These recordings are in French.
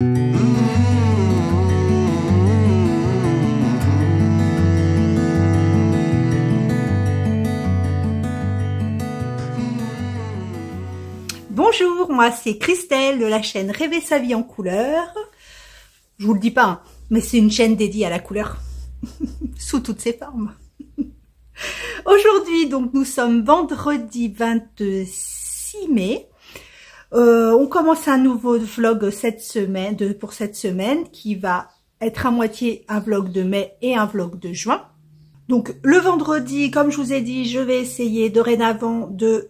Bonjour, moi c'est Christelle de la chaîne Rêver sa vie en couleur. Je vous le dis pas, hein, mais c'est une chaîne dédiée à la couleur, sous toutes ses formes. Aujourd'hui, donc nous sommes vendredi 26 mai. On commence un nouveau vlog pour cette semaine qui va être à moitié un vlog de mai et un vlog de juin. Donc le vendredi, comme je vous ai dit, je vais essayer dorénavant de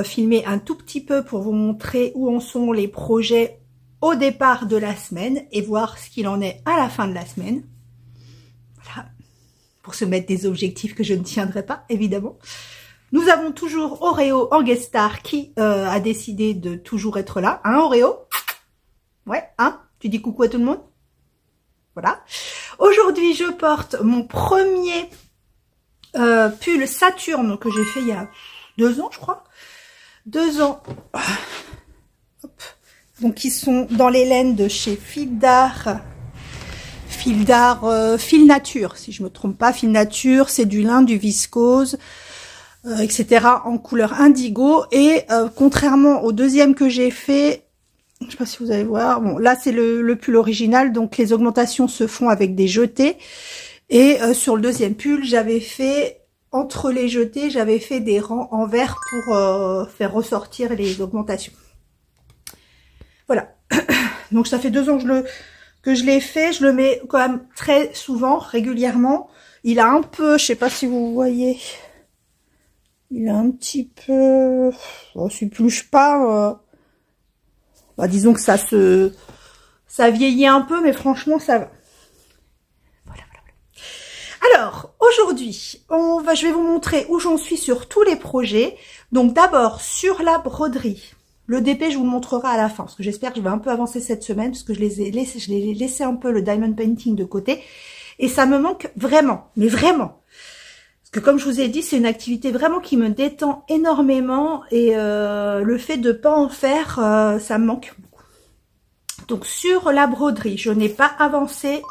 filmer un tout petit peu pour vous montrer où en sont les projets au départ de la semaine et voir ce qu'il en est à la fin de la semaine. Voilà, pour se mettre des objectifs que je ne tiendrai pas, évidemment. Nous avons toujours Oreo en guest star qui a décidé de toujours être là. Hein, Oreo? Ouais, hein? Tu dis coucou à tout le monde? Voilà. Aujourd'hui, je porte mon premier pull Saturne que j'ai fait il y a 2 ans, je crois. 2 ans. Hop. Donc, ils sont dans les laines de chez Fil Nature, si je me trompe pas. Fil Nature, c'est du lin, du viscose, etc. en couleur indigo. Et contrairement au deuxième que j'ai fait, je sais pas si vous allez voir. Bon, là, c'est le pull original. Donc, les augmentations se font avec des jetés. Et sur le deuxième pull, j'avais fait... Entre les jetés, j'avais fait des rangs en vert pour faire ressortir les augmentations. Voilà. Donc ça fait 2 ans que je l'ai fait. Je le mets quand même très souvent, régulièrement. Il a un peu, je sais pas si vous voyez, il a un petit peu... On s'épluche pas. Bah, disons que ça vieillit un peu, mais franchement, ça va. Alors, aujourd'hui, je vais vous montrer où j'en suis sur tous les projets. Donc d'abord, sur la broderie. Le DP, je vous le montrerai à la fin, parce que j'espère que je vais un peu avancer cette semaine, parce que je l'ai laissé un peu le diamond painting de côté. Et ça me manque vraiment, mais vraiment. Parce que comme je vous ai dit, c'est une activité vraiment qui me détend énormément. Et le fait de ne pas en faire, ça me manque beaucoup. Donc sur la broderie, je n'ai pas avancé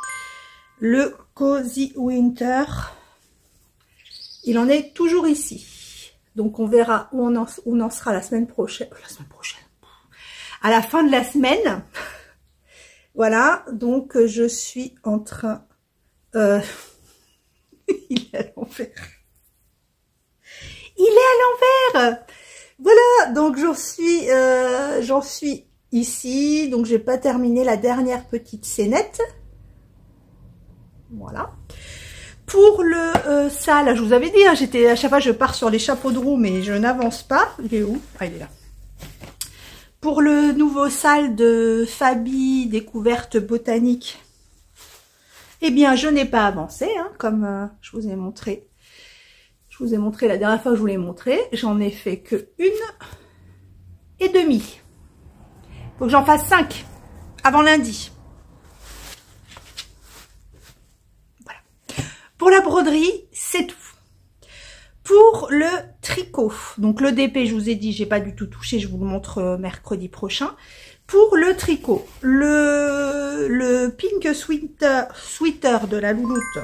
le Cozy Winter, il en est toujours ici. Donc on verra où on en sera la semaine prochaine. À la fin de la semaine. Voilà, donc je suis en train... il est à l'envers. Il est à l'envers. Voilà, donc j'en suis ici. Donc j'ai pas terminé la dernière petite scénette. Voilà. Pour le sale, je vous avais dit, hein, à chaque fois je pars sur les chapeaux de roue, mais je n'avance pas. Il est où? Ah, il est là. Pour le nouveau sale de Fabi, découverte botanique, eh bien, je n'ai pas avancé, hein, comme je vous ai montré. Je vous ai montré la dernière fois que je vous l'ai montré. J'en ai fait que 1,5. Il faut que j'en fasse 5 avant lundi. Pour la broderie, c'est tout. Pour le tricot, donc le DP, je vous ai dit, j'ai pas du tout touché, je vous le montre mercredi prochain. Pour le tricot, le pink sweater de la louloute,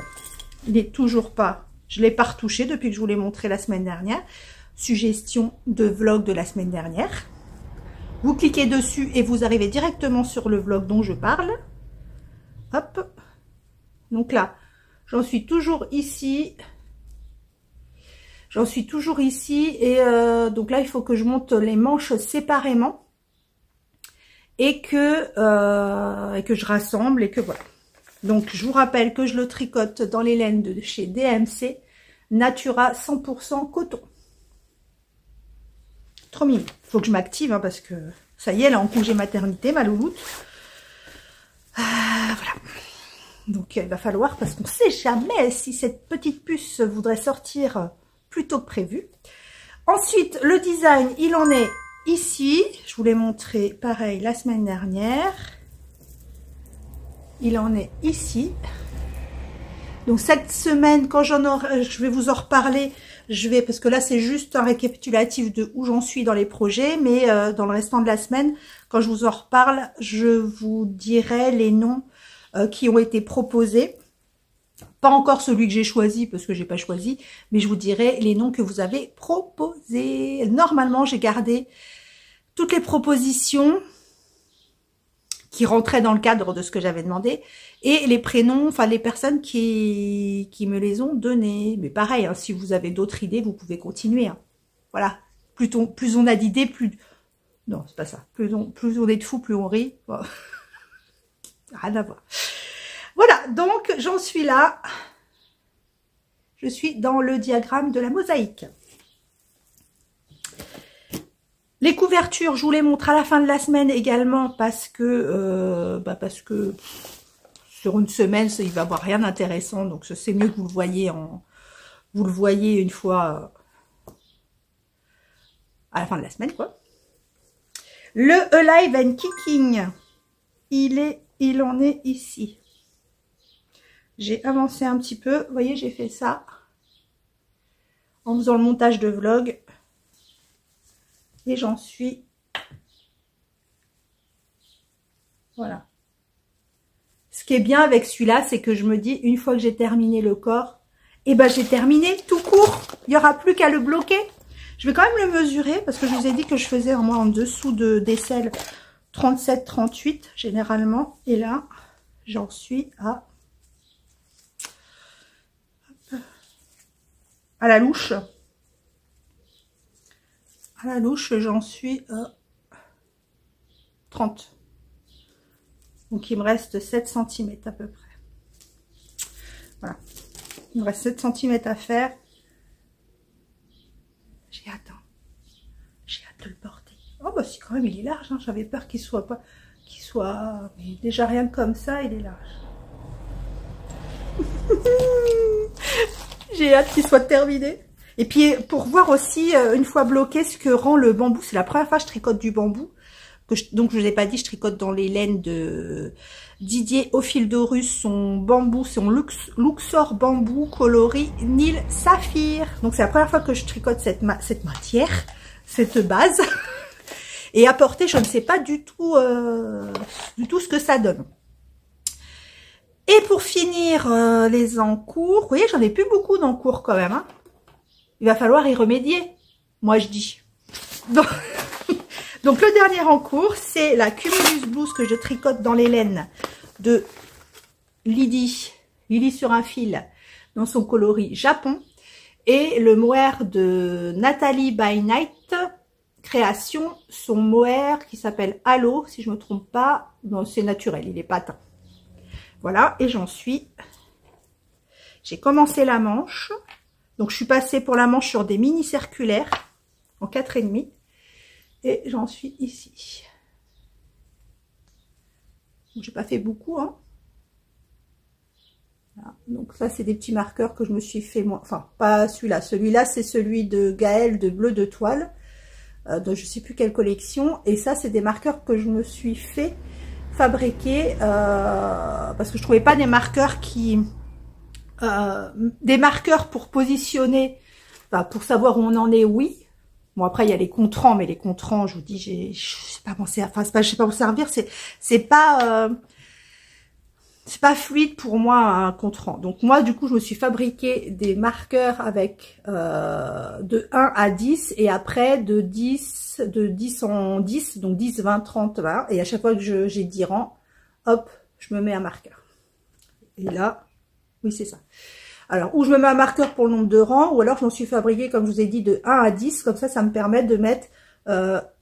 il est toujours pas, je l'ai pas retouché depuis que je vous l'ai montré la semaine dernière. Suggestion de vlog de la semaine dernière. Vous cliquez dessus et vous arrivez directement sur le vlog dont je parle. Hop. Donc là, j'en suis toujours ici. J'en suis toujours ici. Et donc là, il faut que je monte les manches séparément. Et que je rassemble. Et que voilà. Donc, je vous rappelle que je le tricote dans les laines de chez DMC. Natura 100% coton. Trop mignon. Il faut que je m'active, hein, parce que ça y est, elle est en congé maternité, ma louloute. Voilà. Donc, il va falloir, parce qu'on ne sait jamais si cette petite puce voudrait sortir plus tôt que prévu. Ensuite, le design, il en est ici. Je vous l'ai montré, pareil, la semaine dernière. Il en est ici. Donc cette semaine, quand j'en aurai, je vais vous en reparler. Parce que là c'est juste un récapitulatif de où j'en suis dans les projets, mais dans le restant de la semaine, quand je vous en reparle, je vous dirai les noms qui ont été proposés. Pas encore celui que j'ai choisi, parce que j'ai pas choisi, mais je vous dirai les noms que vous avez proposés. Normalement, j'ai gardé toutes les propositions qui rentraient dans le cadre de ce que j'avais demandé, et les prénoms, enfin les personnes qui me les ont donnés. Mais pareil, hein, si vous avez d'autres idées, vous pouvez continuer. Hein. Voilà, plus on a d'idées, plus... Non, c'est pas ça. Plus on est de fous, plus on rit. Bon. Rien à voir. Voilà, donc j'en suis là. Je suis dans le diagramme de la mosaïque. Les couvertures, je vous les montre à la fin de la semaine également parce que sur une semaine, il va y avoir rien d'intéressant. Donc c'est mieux que vous le voyez une fois à la fin de la semaine, quoi. Le Alive and Kicking, il en est ici. J'ai avancé un petit peu. Vous voyez, j'ai fait ça en faisant le montage de vlog. Et j'en suis... Voilà. Ce qui est bien avec celui-là, c'est que je me dis, une fois que j'ai terminé le corps, et ben j'ai terminé tout court. Il n'y aura plus qu'à le bloquer. Je vais quand même le mesurer, parce que je vous ai dit que je faisais moi en dessous de d'aisselle 37-38 généralement. Et là, j'en suis à la louche. À la louche, j'en suis à 30. Donc, il me reste 7 cm à peu près. Voilà. Il me reste 7 cm à faire. J'ai hâte. Hein. J'ai hâte de le porter. Oh, bah si, quand même, il est large. Hein. J'avais peur qu'il soit pas... Mais déjà, rien que comme ça, il est large. J'ai hâte qu'il soit terminé. Et puis, pour voir aussi, une fois bloqué, ce que rend le bambou. C'est la première fois que je tricote du bambou. Donc, je ne vous ai pas dit, je tricote dans les laines de Didier Ophildorus. Son bambou, son Luxor bambou coloris Nil Saphir. Donc, c'est la première fois que je tricote cette matière, cette base. Et à porter, je ne sais pas du tout ce que ça donne. Et pour finir les encours, vous voyez, j'en ai plus beaucoup d'encours quand même. Hein. Il va falloir y remédier, moi je dis. Donc le dernier encours, c'est la Cumulus Blouse que je tricote dans les laines de Lydie sur un fil, dans son coloris Japon. Et le mohair de Nathalie by Night Création, son mohair qui s'appelle Halo, si je ne me trompe pas. Non, c'est naturel, il n'est pas teint. Voilà, et j'en suis... J'ai commencé la manche. Donc, je suis passée pour la manche sur des mini circulaires en 4,5. Et j'en suis ici. J'ai pas fait beaucoup, hein. Voilà. Donc, ça, c'est des petits marqueurs que je me suis fait moi. Enfin, pas celui-là. Celui-là, c'est celui de Gaël de Bleu de Toile. De je sais plus quelle collection. Et ça, c'est des marqueurs que je me suis fait fabriquer parce que je trouvais pas des marqueurs qui... des marqueurs pour positionner, enfin, pour savoir où on en est, oui. Bon, après, il y a les contrants, mais les contrants, je vous dis, je sais pas m'en servir, enfin, je sais pas m'en servir, c'est pas fluide pour moi, un contrant. Donc, moi, du coup, je me suis fabriqué des marqueurs avec de 1 à 10, et après, de 10 en 10, donc 10, 20, 30, 20, et à chaque fois que j'ai 10 rangs, hop, je me mets un marqueur. Et là, oui, c'est ça. Alors, ou je me mets un marqueur pour le nombre de rangs, ou alors je m'en suis fabriqué, comme je vous ai dit, de 1 à 10. Comme ça me permet de mettre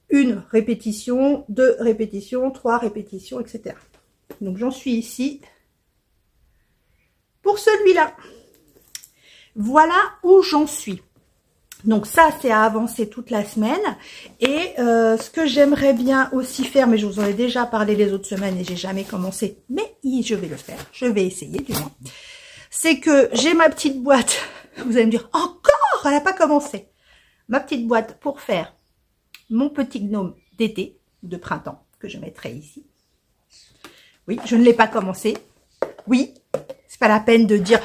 une répétition, 2 répétitions, 3 répétitions, etc. Donc, j'en suis ici pour celui-là. Voilà où j'en suis. Donc, ça, c'est à avancer toute la semaine. Et ce que j'aimerais bien aussi faire, mais je vous en ai déjà parlé les autres semaines et j'ai jamais commencé, mais je vais le faire. Je vais essayer, du moins. C'est que j'ai ma petite boîte. Vous allez me dire, encore, elle n'a pas commencé. Ma petite boîte pour faire mon petit gnome d'été, de printemps, que je mettrai ici. Oui, je ne l'ai pas commencé. Oui, c'est pas la peine de dire,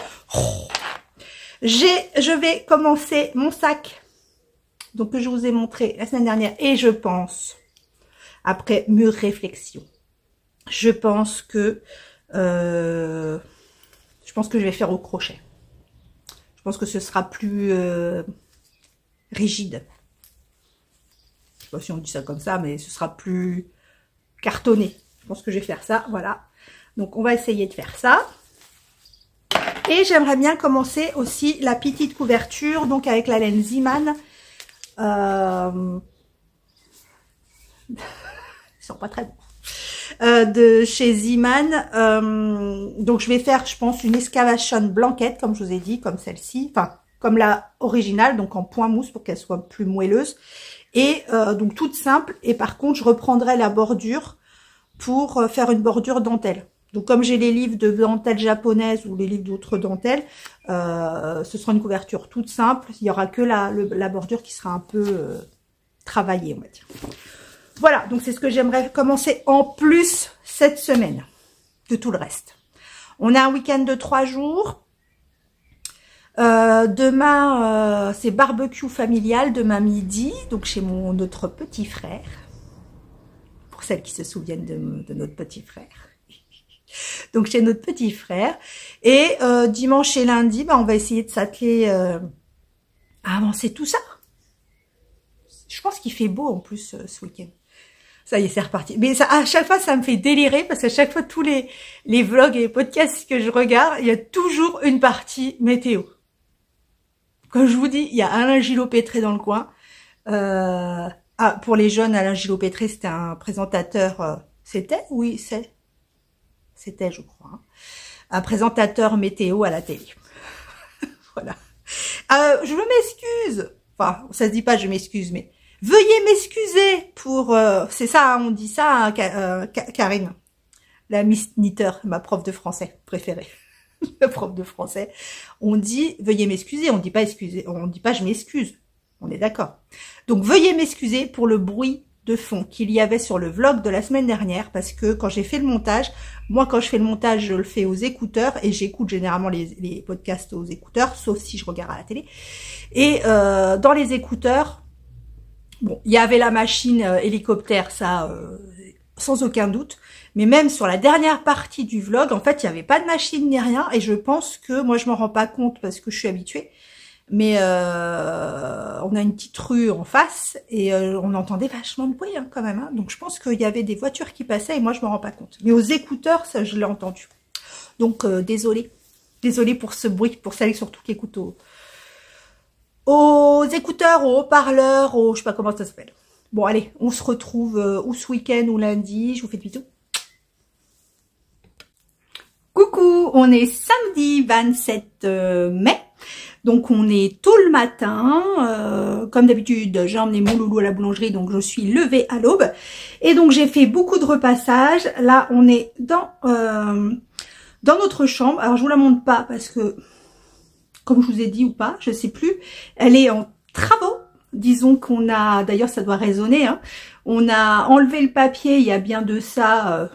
Je vais commencer mon sac, donc que je vous ai montré la semaine dernière, et je pense, après mûre réflexion, je pense que je vais faire au crochet. Je pense que ce sera plus rigide. Je sais pas si on dit ça comme ça, mais ce sera plus cartonné. Je pense que je vais faire ça, voilà. Donc on va essayer de faire ça. Et j'aimerais bien commencer aussi la petite couverture, donc avec la laine Ziman. Ils sont pas très bons. De chez Ziman. Donc je vais faire, je pense, une excavation blanquette, comme je vous ai dit, comme celle-ci. Enfin, comme la originale, donc en point mousse pour qu'elle soit plus moelleuse. Et donc toute simple. Et par contre, je reprendrai la bordure pour faire une bordure dentelle. Donc comme j'ai les livres de dentelle japonaise ou les livres d'autres dentelles, ce sera une couverture toute simple. Il n'y aura que la bordure qui sera un peu travaillée, on va dire. Voilà, donc c'est ce que j'aimerais commencer en plus cette semaine de tout le reste. On a un week-end de 3 jours. Demain, c'est barbecue familial, demain midi, donc chez notre petit frère. Pour celles qui se souviennent de notre petit frère. Donc chez notre petit frère. Et dimanche et lundi, bah, on va essayer de s'atteler à avancer tout ça. Je pense qu'il fait beau en plus ce week-end. Ça y est, c'est reparti. Mais ça, à chaque fois, ça me fait délirer parce qu'à chaque fois, tous les vlogs et les podcasts que je regarde, il y a toujours une partie météo. Comme je vous dis, il y a Alain Gillot-Pétré dans le coin. Pour les jeunes, Alain Gillot-Pétré, c'était un présentateur. C'était, je crois, hein, un présentateur météo à la télé. Voilà. Je m'excuse. Enfin, ça se dit pas je m'excuse, mais veuillez m'excuser pour... c'est ça, on dit ça, hein, Karine. La Miss Knitter, ma prof de français préférée. La prof de français. On dit veuillez m'excuser, on dit pas excuser, on dit pas je m'excuse. On est d'accord. Donc veuillez m'excuser pour le bruit de fond qu'il y avait sur le vlog de la semaine dernière, parce que quand j'ai fait le montage, moi quand je fais le montage, je le fais aux écouteurs, et j'écoute généralement les podcasts aux écouteurs, sauf si je regarde à la télé. Et dans les écouteurs, bon, il y avait la machine hélicoptère, ça, sans aucun doute. Mais même sur la dernière partie du vlog, en fait, il n'y avait pas de machine ni rien. Et je pense que, moi, je m'en rends pas compte parce que je suis habituée. Mais on a une petite rue en face et on entendait vachement de bruit hein, quand même. Hein. Donc, je pense qu'il y avait des voitures qui passaient et moi, je m'en rends pas compte. Mais aux écouteurs, ça, je l'ai entendu. Donc, désolée. Désolée pour ce bruit, pour celles surtout qui écoutent aux écouteurs, aux haut-parleurs, je sais pas comment ça s'appelle. Bon, allez, on se retrouve ou ce week-end ou lundi. Je vous fais de bisous. Coucou, on est samedi 27 mai. Donc, on est tôt le matin. Comme d'habitude, j'ai emmené mon loulou à la boulangerie, donc je suis levée à l'aube. Et donc, j'ai fait beaucoup de repassage. Là, on est dans notre chambre. Alors, je vous la montre pas parce que, comme je vous ai dit ou pas, je sais plus, elle est en travaux. Disons qu'on a, d'ailleurs, ça doit résonner, hein, on a enlevé le papier il y a bien de ça...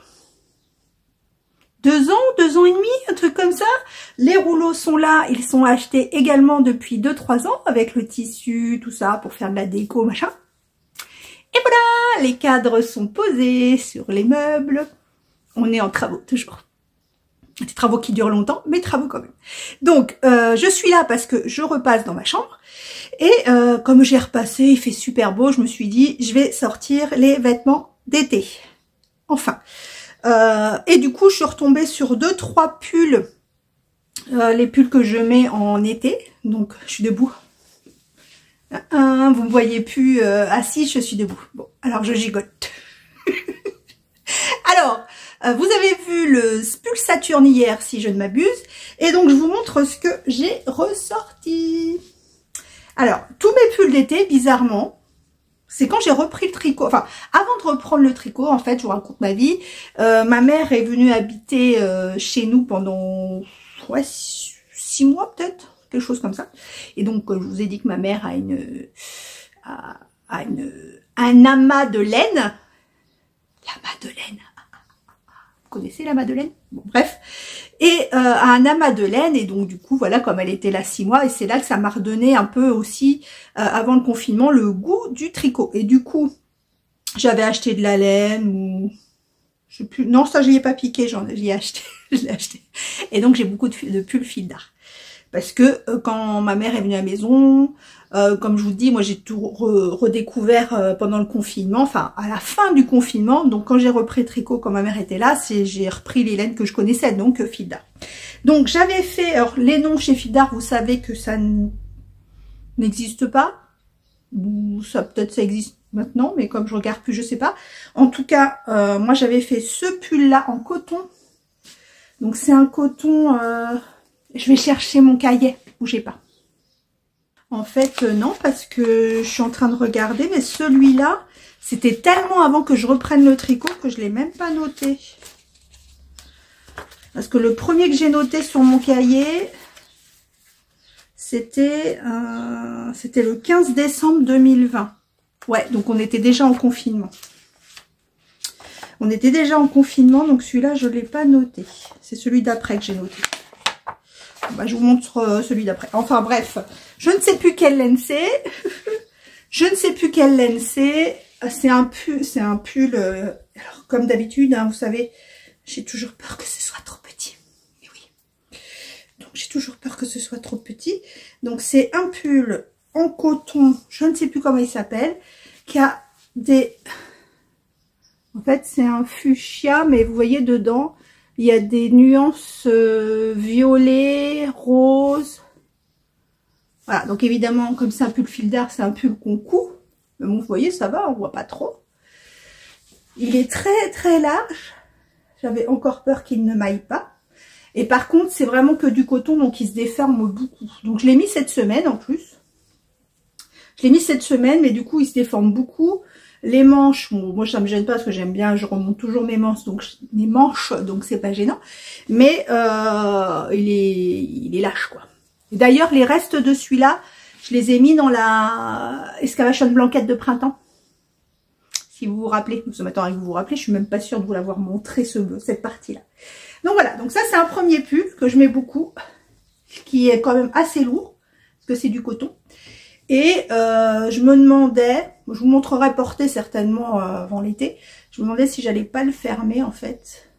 2 ans et demi, un truc comme ça. Les rouleaux sont là, ils sont achetés également depuis 2-3 ans avec le tissu, tout ça, pour faire de la déco, machin. Et voilà, les cadres sont posés sur les meubles. On est en travaux, toujours. Des travaux qui durent longtemps, mais travaux quand même. Donc, je suis là parce que je repasse dans ma chambre. Et comme j'ai repassé, il fait super beau, je me suis dit, je vais sortir les vêtements d'été. Enfin. Et du coup, je suis retombée sur 2-3 pulls, les pulls que je mets en été. Donc, je suis debout. Vous me voyez plus assise, je suis debout. Bon, alors je gigote. Alors, vous avez vu le pull Saturne hier, si je ne m'abuse. Et donc, je vous montre ce que j'ai ressorti. Alors, tous mes pulls d'été, bizarrement, c'est quand j'ai repris le tricot, enfin, avant de reprendre le tricot, en fait, je vous raconte ma vie, ma mère est venue habiter chez nous pendant 6 mois peut-être, quelque chose comme ça. Et donc, je vous ai dit que ma mère a un amas de laine. L'amas de laine. connaissez la Madeleine? Bon, bref. Et un amas de laine. Et donc, du coup, voilà, comme elle était là 6 mois. Et c'est là que ça m'a redonné un peu aussi, avant le confinement, le goût du tricot. Et du coup, j'avais acheté de la laine ou... Je sais plus. Non, ça, je n'y ai pas piqué. J'y ai acheté. Je l'ai acheté. Et donc, j'ai beaucoup de pulls fil d'art. Parce que quand ma mère est venue à la maison, comme je vous dis, moi j'ai tout redécouvert pendant le confinement, enfin à la fin du confinement. Donc quand j'ai repris le tricot, quand ma mère était là, j'ai repris les laines que je connaissais, donc fil d'art. Donc j'avais fait, alors les noms chez fil d'art, vous savez que ça n'existe pas. Ou ça peut-être ça existe maintenant, mais comme je regarde plus, je sais pas. En tout cas, moi j'avais fait ce pull là en coton. Donc c'est un coton... je vais chercher mon cahier, bougez pas. En fait, non, parce que je suis en train de regarder, mais celui-là, c'était tellement avant que je reprenne le tricot que je ne l'ai même pas noté. Parce que le premier que j'ai noté sur mon cahier, c'était le 15 décembre 2020. Ouais, donc on était déjà en confinement. On était déjà en confinement, donc celui-là, je ne l'ai pas noté. C'est celui d'après que j'ai noté. Bah, je vous montre celui d'après. Enfin bref, je ne sais plus quelle laine c'est. Je ne sais plus quelle laine c'est. C'est un pull. Alors, comme d'habitude, hein, vous savez, j'ai toujours peur que ce soit trop petit. Mais oui. Donc j'ai toujours peur que ce soit trop petit. Donc c'est un pull en coton. Je ne sais plus comment il s'appelle. Qui a des... En fait, c'est un fuchsia, mais vous voyez dedans. Il y a des nuances violet, rose. Voilà, donc évidemment, comme c'est un pull fil d'art, c'est un pull qu'on coud. Mais bon, vous voyez, ça va, on voit pas trop. Il est très très large. J'avais encore peur qu'il ne m'aille pas. Et par contre, c'est vraiment que du coton, donc il se déforme beaucoup. Donc je l'ai mis cette semaine en plus. Je l'ai mis cette semaine, mais du coup, il se déforme beaucoup. Les manches, bon, moi ça me gêne pas parce que j'aime bien, je remonte toujours mes manches, donc c'est pas gênant. Mais il est lâche quoi. D'ailleurs, les restes de celui-là, je les ai mis dans la excavation blanquette de printemps. Si vous vous rappelez, ce matin avec vous vous rappelez, je suis même pas sûre de vous l'avoir montré cette partie-là. Donc voilà, donc ça c'est un premier pull que je mets beaucoup, qui est quand même assez lourd parce que c'est du coton. Et je me demandais, je vous montrerai porter certainement avant l'été, je me demandais si j'allais pas le fermer en fait.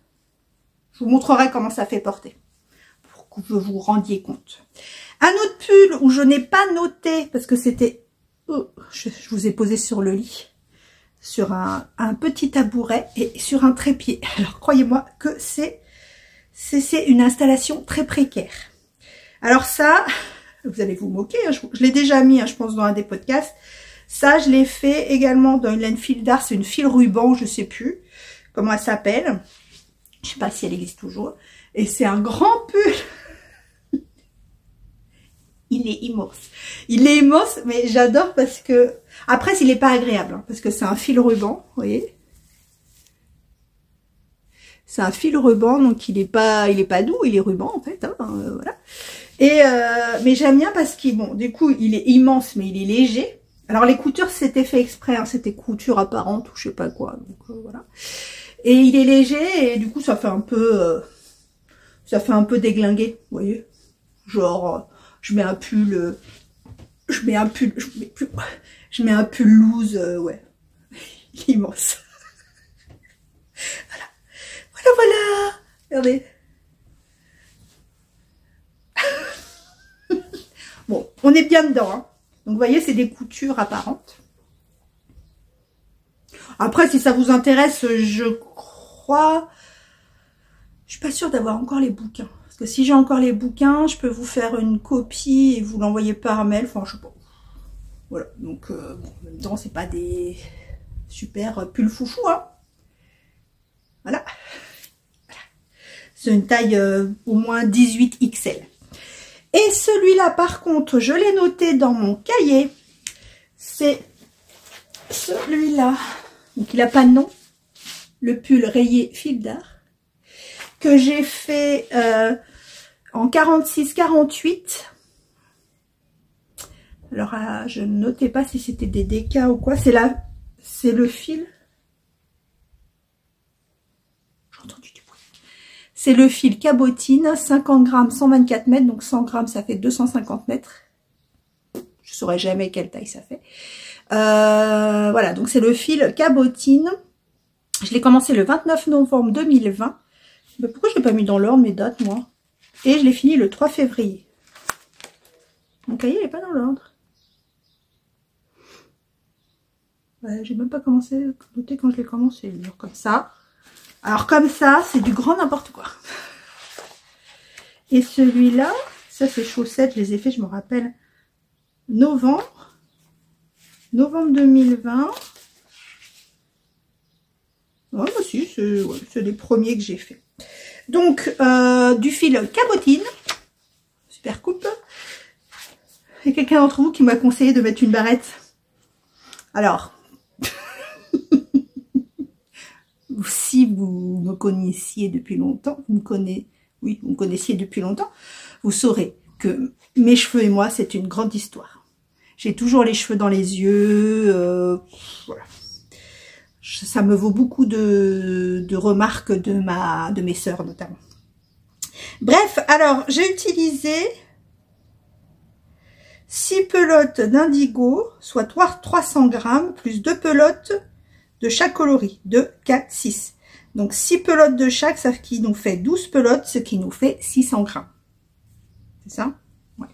Je vous montrerai comment ça fait porter, pour que vous vous rendiez compte. Un autre pull où je n'ai pas noté, parce que c'était, je vous ai posé sur le lit, sur un petit tabouret et sur un trépied. Alors croyez-moi que c'est une installation très précaire. Alors ça... Vous allez vous moquer, hein, je l'ai déjà mis, hein, je pense, dans un des podcasts. Ça, je l'ai fait également dans une laine fil d'art, c'est une fil ruban, je sais plus comment elle s'appelle. Je sais pas si elle existe toujours. Et c'est un grand pull. Il est immense. Il est immense, mais j'adore parce que... Après, il n'est pas agréable, hein, parce que c'est un fil ruban, vous voyez. C'est un fil ruban, donc il est pas doux, il est ruban en fait, hein, voilà. Et mais j'aime bien parce qu'il, bon, du coup, il est immense, mais il est léger. Alors les coutures, c'était fait exprès, hein, c'était couture apparente ou je sais pas quoi, donc voilà. Et il est léger et du coup, ça fait un peu déglingué, vous voyez. Genre, je mets un pull loose, ouais, il est immense. Voilà, regardez. Bon, on est bien dedans, hein. Donc, vous voyez, c'est des coutures apparentes. Après, si ça vous intéresse, je crois... Je suis pas sûre d'avoir encore les bouquins. Parce que si j'ai encore les bouquins, je peux vous faire une copie et vous l'envoyer par mail. Enfin, je sais pas. Voilà, donc, bon, en même temps, c'est pas des super pulls foufou, hein. Voilà. C'est une taille au moins 18 XL. Et celui-là, par contre, je l'ai noté dans mon cahier. C'est celui-là. Donc, il n'a pas de nom. Le pull rayé fil d'art. Que j'ai fait en 46-48. Alors, je ne notais pas si c'était des DK ou quoi. C'est là, c'est le fil. J'ai entendu du bruit. C'est le fil cabotine, 50 grammes, 124 mètres, donc 100 grammes, ça fait 250 mètres. Je saurais jamais quelle taille ça fait. Voilà, donc c'est le fil cabotine. Je l'ai commencé le 29 novembre 2020. Mais pourquoi je l'ai pas mis dans l'ordre mes dates, moi? Et je l'ai fini le 3 février. Mon cahier n'est pas dans l'ordre. Ouais, j'ai même pas commencé à noter quand je l'ai commencé. Alors comme ça. Alors comme ça, c'est du grand n'importe quoi. Et celui-là, ça c'est chaussettes, je les ai fait, je me rappelle, novembre 2020. Ouais, moi aussi, c'est les premiers que j'ai fait. Donc, du fil cabotine. Super coupe. Il y a quelqu'un d'entre vous qui m'a conseillé de mettre une barrette. Alors, si vous me connaissiez depuis longtemps, vous me connaissiez depuis longtemps, vous saurez que mes cheveux et moi, c'est une grande histoire. J'ai toujours les cheveux dans les yeux, voilà. Ça me vaut beaucoup de remarques de mes sœurs notamment. Bref, alors j'ai utilisé 6 pelotes d'indigo, soit 300 grammes, plus 2 pelotes de chaque coloris, 2, 4, 6. Donc 6 pelotes de chaque, ça qui nous fait 12 pelotes, ce qui nous fait 600 grammes. C'est ça? Ouais.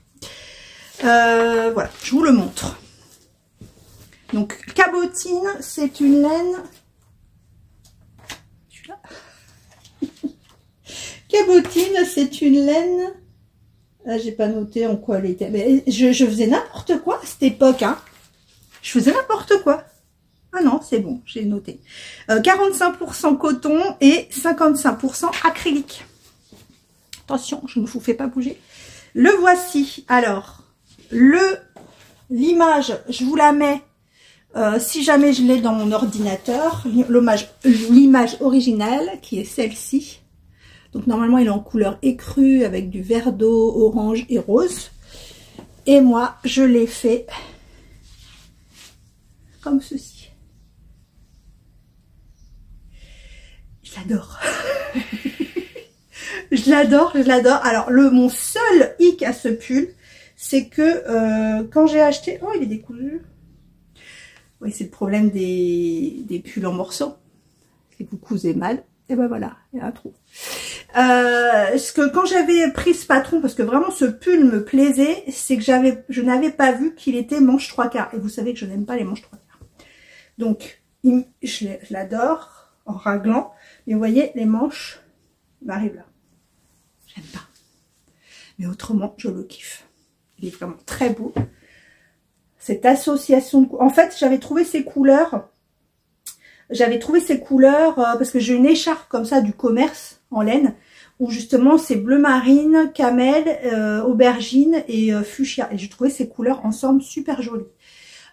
Voilà, je vous le montre. Donc cabotine, c'est une laine. Je suis là. Cabotine, c'est une laine. Ah, j'ai pas noté en quoi elle était. Mais je faisais n'importe quoi à cette époque, hein. Je faisais n'importe quoi. Ah non, c'est bon, j'ai noté. 45% coton et 55% acrylique. Attention, je ne vous fais pas bouger. Le voici. Alors, l'image, je vous la mets si jamais je l'ai dans mon ordinateur. L'image originale qui est celle-ci. Donc normalement, il est en couleur écrue avec du vert d'eau, orange et rose. Et moi, je l'ai fait comme ceci. Je l'adore. Je l'adore, je l'adore. Alors, mon seul hic à ce pull, c'est que quand j'ai acheté... Oh, il est décousu. Oui, c'est le problème des pulls en morceaux. Si vous cousez mal, et ben voilà, il y a un trou. Ce que quand j'avais pris ce patron, parce que vraiment ce pull me plaisait, c'est que je n'avais pas vu qu'il était manche 3/4. Et vous savez que je n'aime pas les manches 3/4. Donc, je l'adore en raglant. Mais vous voyez, les manches m'arrivent là. J'aime pas. Mais autrement, je le kiffe. Il est vraiment très beau. Cette association de... En fait, j'avais trouvé ces couleurs. Parce que j'ai une écharpe comme ça du commerce en laine. Où justement, c'est bleu marine, camel, aubergine et fuchsia. Et j'ai trouvé ces couleurs ensemble super jolies.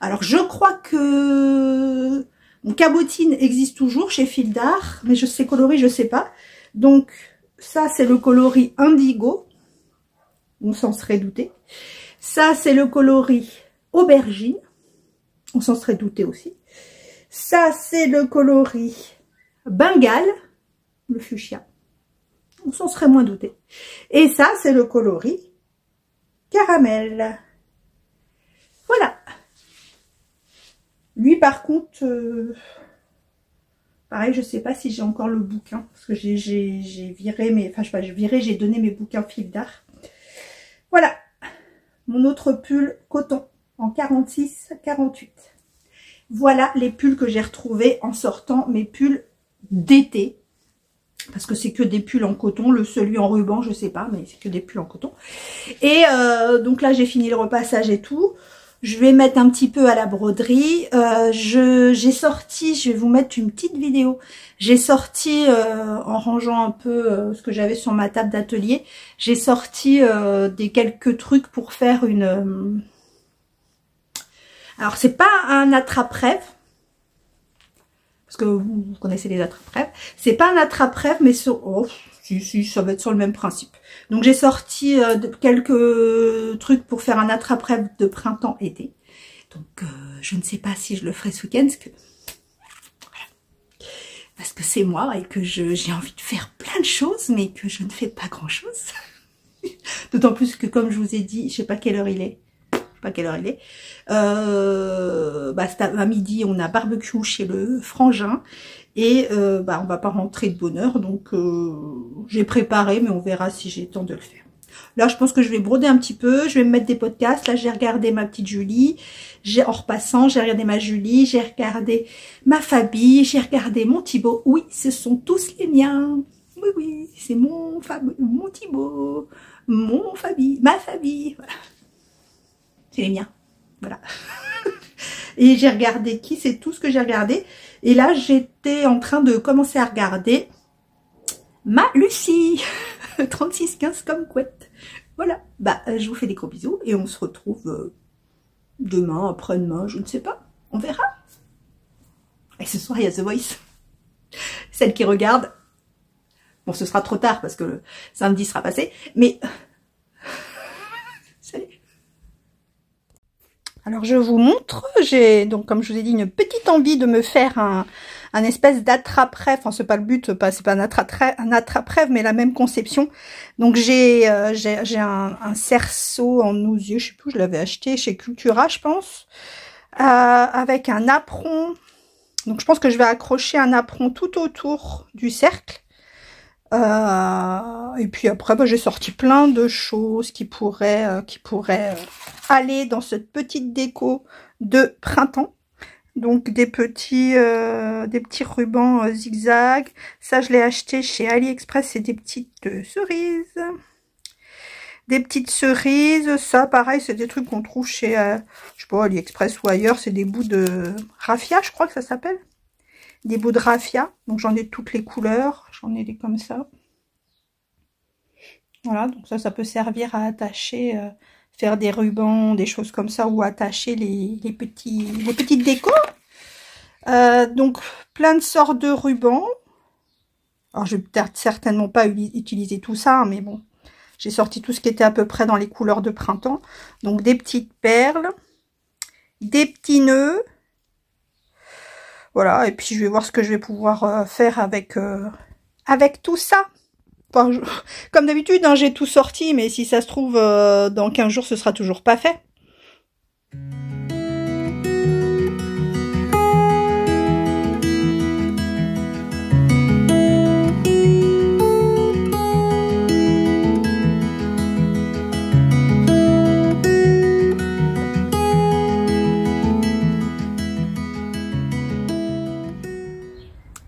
Alors, je crois que... Mon cabotine existe toujours chez Fil d'Art. Mais ces coloris, je sais pas. Donc, ça, c'est le coloris indigo. On s'en serait douté. Ça, c'est le coloris aubergine. On s'en serait douté aussi. Ça, c'est le coloris bengale. Le fuchsia. On s'en serait moins douté. Et ça, c'est le coloris caramel. Voilà. Lui, par contre... pareil, je sais pas si j'ai encore le bouquin. Parce que j'ai viré mes... Enfin, je sais pas, j'ai donné mes bouquins Fil d'Art. Voilà. Mon autre pull coton en 46-48. Voilà les pulls que j'ai retrouvés en sortant mes pulls d'été. Parce que c'est que des pulls en coton. Celui en ruban, je sais pas, mais c'est que des pulls en coton. Et donc là, j'ai fini le repassage et tout. Je vais mettre un petit peu à la broderie. J'ai sorti, je vais vous mettre une petite vidéo. J'ai sorti, en rangeant un peu ce que j'avais sur ma table d'atelier, j'ai sorti quelques trucs pour faire une... Alors, c'est pas un attrape-rêve. Parce que vous connaissez les attrape-rêves. C'est pas un attrape-rêve, mais oh, si, ça va être sur le même principe. Donc j'ai sorti quelques trucs pour faire un attrape-rêve de printemps-été. Donc je ne sais pas si je le ferai ce week-end. parce que c'est moi et que j'ai envie de faire plein de choses, mais que je ne fais pas grand-chose. D'autant plus que, comme je vous ai dit, je sais pas quelle heure il est. C'est à midi, on a barbecue chez le frangin. Et on va pas rentrer de bonne heure, donc j'ai préparé, mais on verra si j'ai le temps de le faire. Là, je pense que je vais broder un petit peu, je vais me mettre des podcasts. Là, j'ai regardé ma petite Julie, en repassant, j'ai regardé ma Julie, j'ai regardé ma Fabi, j'ai regardé mon Thibaut. Oui, ce sont tous les miens. Oui, oui, c'est mon Thibaut, mon Fabi, ma Fabi. Voilà. C'est les miens. Voilà. Et j'ai regardé qui, c'est tout ce que j'ai regardé. Et là, j'étais en train de commencer à regarder ma Lucie. 36-15 comme couette. Voilà. Je vous fais des gros bisous et on se retrouve demain, après-demain, je ne sais pas. On verra. Et ce soir, il y a The Voice. Celle qui regarde. Bon, ce sera trop tard parce que le samedi sera passé. Mais... Salut. Alors je vous montre, j'ai donc comme je vous ai dit une petite envie de me faire un espèce d'attrape-rêve, enfin c'est pas le but, c'est pas un attrape-rêve mais la même conception. Donc j'ai un cerceau en osier, je sais plus, je l'avais acheté chez Cultura je pense, avec un apron. Donc je pense que je vais accrocher un apron tout autour du cercle. Et puis après, j'ai sorti plein de choses qui pourraient aller dans cette petite déco de printemps. Donc des petits rubans zigzag. Ça, je l'ai acheté chez AliExpress. C'est des petites cerises. Des petites cerises. Ça, pareil, c'est des trucs qu'on trouve chez, je sais pas, AliExpress ou ailleurs. C'est des bouts de raffia, je crois que ça s'appelle. Des bouts de raffia, donc j'en ai toutes les couleurs, j'en ai des comme ça. Voilà, donc ça peut servir à attacher, faire des rubans, des choses comme ça, ou attacher les petites décos. Donc plein de sortes de rubans. Alors je vais peut-être certainement pas utiliser tout ça, hein, mais bon, j'ai sorti tout ce qui était à peu près dans les couleurs de printemps. Donc des petites perles, des petits nœuds. Voilà, et puis je vais voir ce que je vais pouvoir faire avec tout ça. Enfin, comme d'habitude, hein, j'ai tout sorti, mais si ça se trouve, dans 15 jours, ce sera toujours pas fait.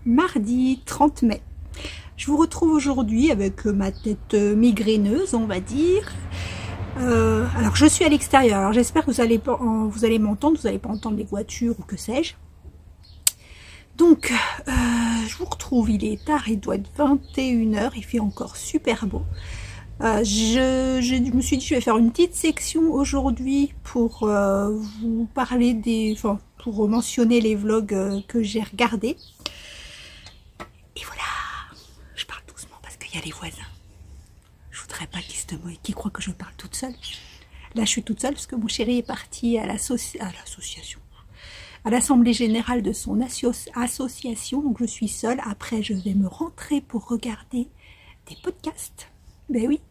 Mardi 30 mai. Je vous retrouve aujourd'hui avec ma tête migraineuse, on va dire. Alors je suis à l'extérieur, alors j'espère que vous allez m'entendre, vous n'allez pas entendre les voitures ou que sais-je. Donc je vous retrouve, il est tard, il doit être 21 h, il fait encore super beau. Je me suis dit je vais faire une petite section aujourd'hui pour vous parler pour mentionner les vlogs que j'ai regardés. Et voilà, je parle doucement parce qu'il y a les voisins. Je voudrais pas qu'ils croient que je parle toute seule. Là, je suis toute seule parce que mon chéri est parti à l'association, à l'assemblée générale de son association. Donc, je suis seule. Après, je vais me rentrer pour regarder des podcasts. Ben oui.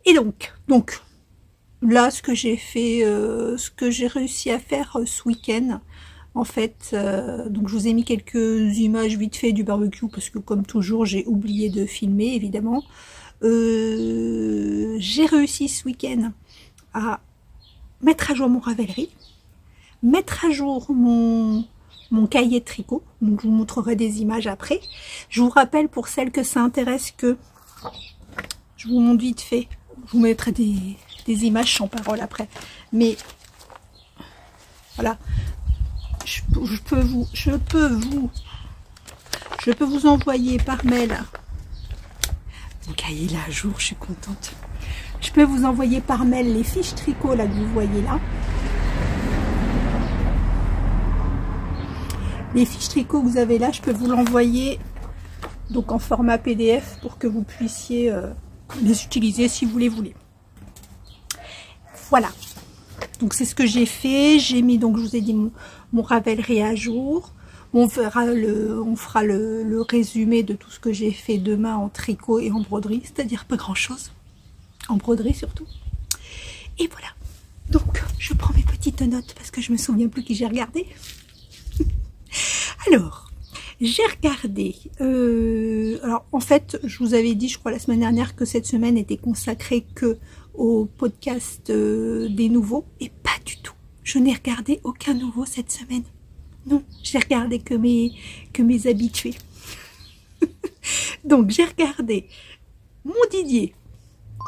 Et donc là, ce que j'ai fait, ce que j'ai réussi à faire ce week-end. En fait, donc je vous ai mis quelques images vite fait du barbecue parce que comme toujours j'ai oublié de filmer évidemment. J'ai réussi ce week-end à mettre à jour mon Ravelry, mettre à jour mon cahier de tricot, donc je vous montrerai des images après. Je vous rappelle pour celles que ça intéresse que je vous montre vite fait, je vous mettrai des images sans parole après, mais voilà. Je peux vous envoyer par mail. Mon cahier là à jour, je suis contente. Je peux vous envoyer par mail les fiches tricot là que vous voyez là. Les fiches tricot que vous avez là, je peux vous l'envoyer donc en format PDF pour que vous puissiez les utiliser si vous les voulez. Voilà. Donc c'est ce que j'ai fait. J'ai mis, donc je vous ai dit, mon Ravelry à jour. On fera le résumé de tout ce que j'ai fait demain en tricot et en broderie, c'est-à-dire pas grand-chose, en broderie surtout. Et voilà. Donc, je prends mes petites notes parce que je me souviens plus qui j'ai regardé. Alors, j'ai regardé. Alors, en fait, je vous avais dit, je crois, la semaine dernière que cette semaine était consacrée que au podcast des nouveaux. Et pas du tout. Je n'ai regardé aucun nouveau cette semaine. Non, j'ai regardé que mes habitués. Donc, j'ai regardé mon Didier.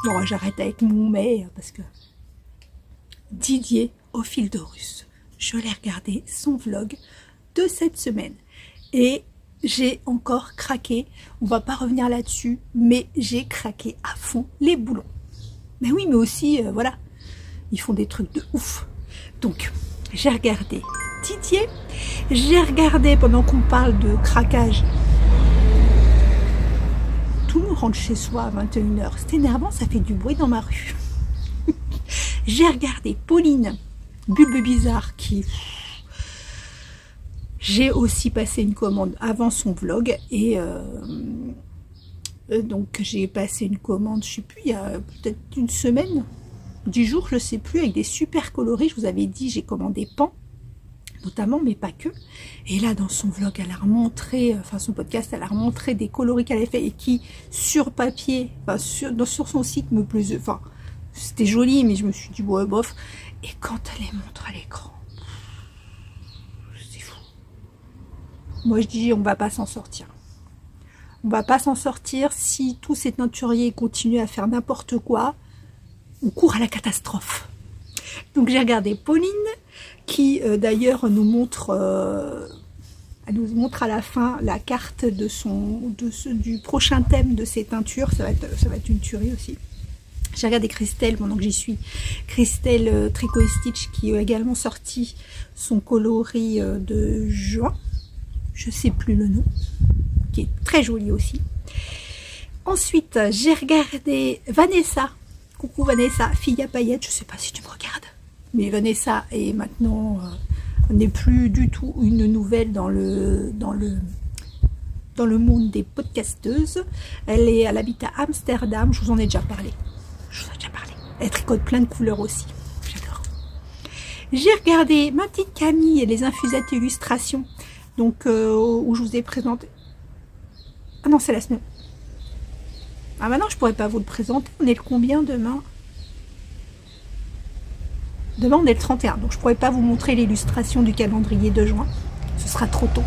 Bon, j'arrête avec mon mais parce que Didier au fil de russe. Je l'ai regardé son vlog de cette semaine et j'ai encore craqué. On va pas revenir là-dessus, mais j'ai craqué à fond les boulons. Mais oui, mais aussi, voilà, ils font des trucs de ouf. Donc, j'ai regardé Didier. J'ai regardé, pendant qu'on parle de craquage, tout le monde rentre chez soi à 21 h. C'est énervant, ça fait du bruit dans ma rue. J'ai regardé Pauline, Bulbe Bizarre, qui... J'ai aussi passé une commande avant son vlog et donc j'ai passé une commande, je sais plus, il y a peut-être une semaine, 10 jours, je sais plus, avec des super coloris. Je vous avais dit, j'ai commandé Pan, notamment, mais pas que. Et là, dans son vlog, elle a remontré, enfin son podcast, elle a remontré des coloris qu'elle avait fait et qui, sur papier, enfin sur son site, me plaisaient. Enfin, c'était joli, mais je me suis dit, ouais, bof. Et quand elle les montre à l'écran, c'est fou. Moi, je dis, on va pas s'en sortir. On va pas s'en sortir si tous ces teinturiers continuent à faire n'importe quoi. On court à la catastrophe. Donc, j'ai regardé Pauline, qui d'ailleurs nous montre, elle nous montre à la fin la carte du prochain thème de ses teintures. Ça va être une tuerie aussi. J'ai regardé Christelle pendant que j'y suis. Christelle Tricot et Stitch qui a également sorti son coloris de juin. Je sais plus le nom. Qui est très joli aussi. Ensuite, j'ai regardé Vanessa. Coucou Vanessa, fille à paillettes. Je sais pas si tu me regardes. Mais Vanessa est maintenant n'est plus du tout une nouvelle dans le monde des podcasteuses. Elle habite à Amsterdam. Je vous en ai déjà parlé. Elle tricote plein de couleurs aussi. J'adore. J'ai regardé ma petite Camille et les infusettes illustrations. Donc, où je vous ai présenté. Ah non, c'est la semaine. Ah bah non, je pourrais pas vous le présenter. On est le combien demain? Demain, on est le 31. Donc, je pourrais pas vous montrer l'illustration du calendrier de juin. Ce sera trop tôt.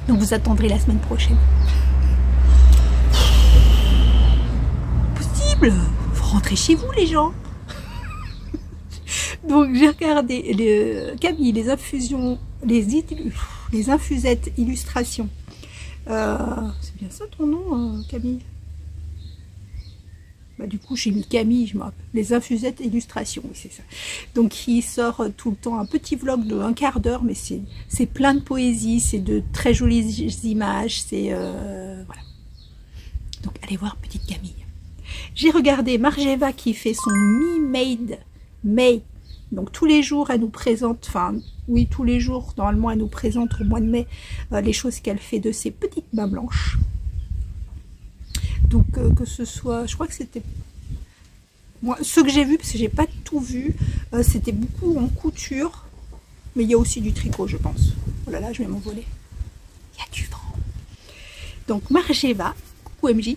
Donc, vous attendrez la semaine prochaine. Possible. Rentrez chez vous les gens. Donc j'ai regardé Camille, les infusions, les infusettes illustrations. C'est bien ça ton nom, Camille? Bah, du coup j'ai mis Camille, je me rappelle. Les infusettes illustrations, oui c'est ça. Donc il sort tout le temps un petit vlog de 1/4 d'heure, mais c'est plein de poésie, c'est de très jolies images, c'est voilà. Donc allez voir petite Camille. J'ai regardé Margeva qui fait son Me-Made May. Donc tous les jours, elle nous présente, enfin oui, tous les jours, normalement, elle nous présente au mois de mai les choses qu'elle fait de ses petites mains blanches. Donc que ce soit, je crois que c'était... Moi, ce que j'ai vu, parce que j'ai pas tout vu, c'était beaucoup en couture, mais il y a aussi du tricot, je pense. Oh là là, je vais m'envoler. Il y a du vent. Donc Margeva, coucou MJ.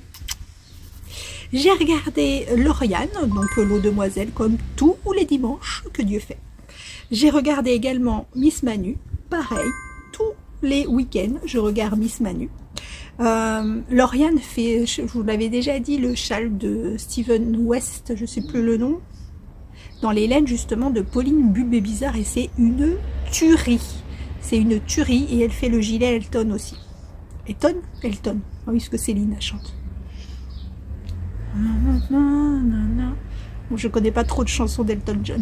J'ai regardé Lauriane, donc l'eau demoiselle, comme tous les dimanches que Dieu fait. J'ai regardé également Miss Manu, pareil, tous les week-ends, je regarde Miss Manu. Lauriane fait, je vous l'avais déjà dit, le châle de Steven West, je ne sais plus le nom, dans les laines justement de Pauline Bulbe Bizarre, et c'est une tuerie. C'est une tuerie, et elle fait le gilet Elton aussi. Elton? Elton. Ah oui, parce que Céline chante. Bon, je connais pas trop de chansons d'Elton John.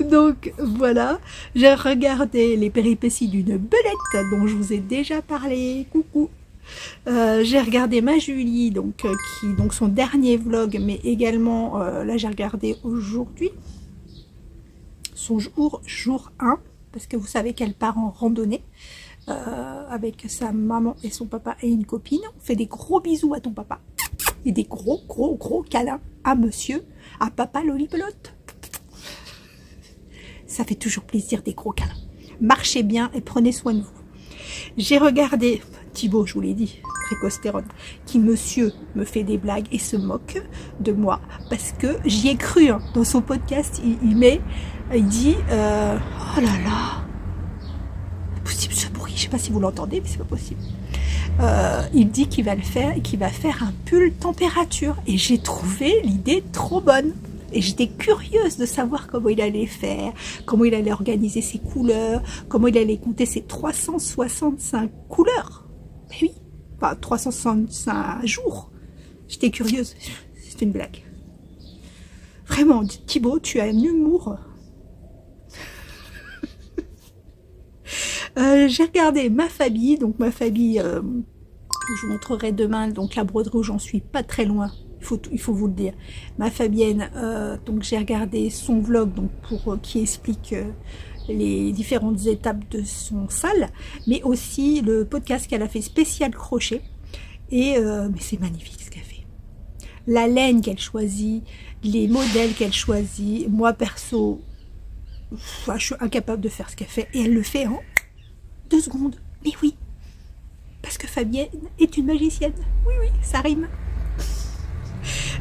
donc voilà, j'ai regardé les péripéties d'une belette dont je vous ai déjà parlé. Coucou. J'ai regardé ma Julie, donc son dernier vlog, mais également là j'ai regardé aujourd'hui son jour 1, parce que vous savez qu'elle part en randonnée avec sa maman et son papa et une copine. On fait des gros bisous à ton papa et des gros câlins à monsieur, à papa Lolipelote. Ça fait toujours plaisir, des gros câlins. Marchez bien et prenez soin de vous. J'ai regardé Thibaut, je vous l'ai dit, Précostérone, qui monsieur me fait des blagues et se moque de moi parce que j'y ai cru hein. Dans son podcast, il dit oh là là, c'est possible ce bruit, je sais pas si vous l'entendez, mais c'est pas possible. Il dit qu'il va le faire et qu'il va faire un pull température et j'ai trouvé l'idée trop bonne. Et j'étais curieuse de savoir comment il allait faire, comment il allait organiser ses couleurs, comment il allait compter ses 365 couleurs. Mais oui, enfin 365 jours. J'étais curieuse, c'est une blague. Vraiment, Thibaut, tu as un humour. J'ai regardé ma famille, donc ma famille, je vous montrerai demain, donc la broderie où j'en suis pas très loin. Il faut vous le dire. Ma Fabienne, donc j'ai regardé son vlog donc qui explique les différentes étapes de son salle, mais aussi le podcast qu'elle a fait spécial crochet. Et mais c'est magnifique ce qu'elle fait. La laine qu'elle choisit, les modèles qu'elle choisit. Moi perso, je suis incapable de faire ce qu'elle fait et elle le fait en 2 secondes. Mais oui, parce que Fabienne est une magicienne. Oui, ça rime.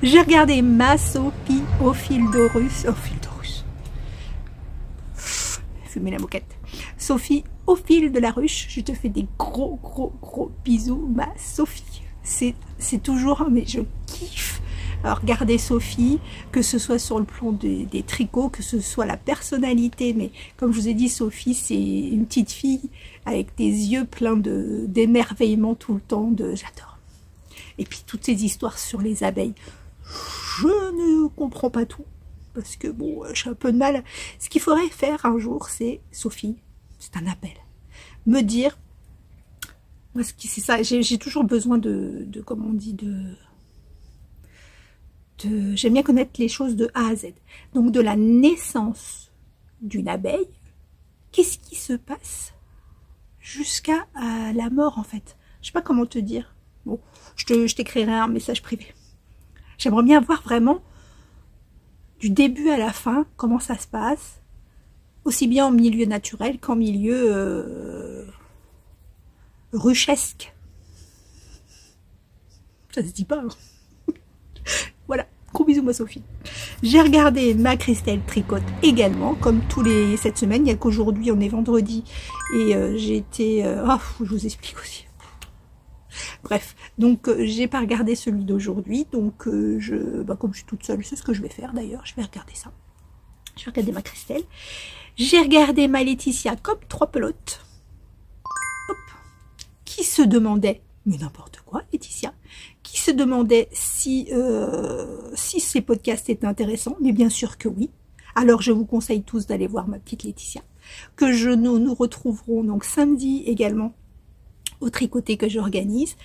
J'ai regardé ma Sophie au fil d'Horus. Fumer la moquette. Sophie au fil de la ruche. Je te fais des gros bisous, ma Sophie. C'est toujours, mais je kiffe. Alors, regardez Sophie, que ce soit sur le plan des tricots, que ce soit la personnalité. Mais comme je vous ai dit, Sophie, c'est une petite fille avec des yeux pleins d'émerveillement tout le temps. J'adore. Et puis, toutes ces histoires sur les abeilles. Je ne comprends pas tout, parce que bon, j'ai un peu de mal. Ce qu'il faudrait faire un jour, c'est, Sophie, c'est un appel, me dire, c'est ça, j'ai toujours besoin de comment on dit, j'aime bien connaître les choses de A à Z. Donc de la naissance d'une abeille, qu'est-ce qui se passe jusqu'à la mort en fait. Je sais pas comment te dire. Bon, je t'écrirai un message privé. J'aimerais bien voir vraiment du début à la fin comment ça se passe, aussi bien en milieu naturel qu'en milieu ruchesque. Ça se dit pas. Hein. Voilà, gros bisous ma Sophie. J'ai regardé ma Christelle tricote également, comme cette semaine. Il n'y a qu'aujourd'hui, on est vendredi, et j'ai été... je vous explique aussi. Bref, donc j'ai pas regardé celui d'aujourd'hui, donc comme je suis toute seule, c'est ce que je vais faire d'ailleurs, je vais regarder ça. Je vais regarder ma Christelle. J'ai regardé ma Laetitia comme 3 pelotes. Hop. Qui se demandait, mais n'importe quoi Laetitia, qui se demandait si ces podcasts étaient intéressants, mais bien sûr que oui. Alors je vous conseille tous d'aller voir ma petite Laetitia, que nous retrouverons donc samedi également au tricoté que j'organise.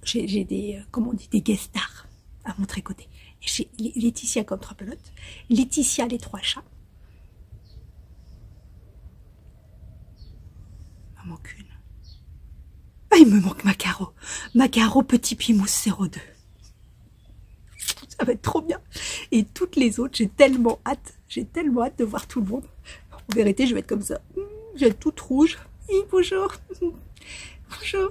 J'ai des, comment on dit, des guest stars à mon tricoté. J'ai Laetitia comme 3 pelotes, Laetitia les 3 chats. Il m'en manque une. Ah, il me manque Macaro. Macaro Petit Pimousse 02. Ça va être trop bien. Et toutes les autres, j'ai tellement hâte de voir tout le monde. En vérité, je vais être comme ça. Je vais être toute rouge. Bonjour. Bonjour.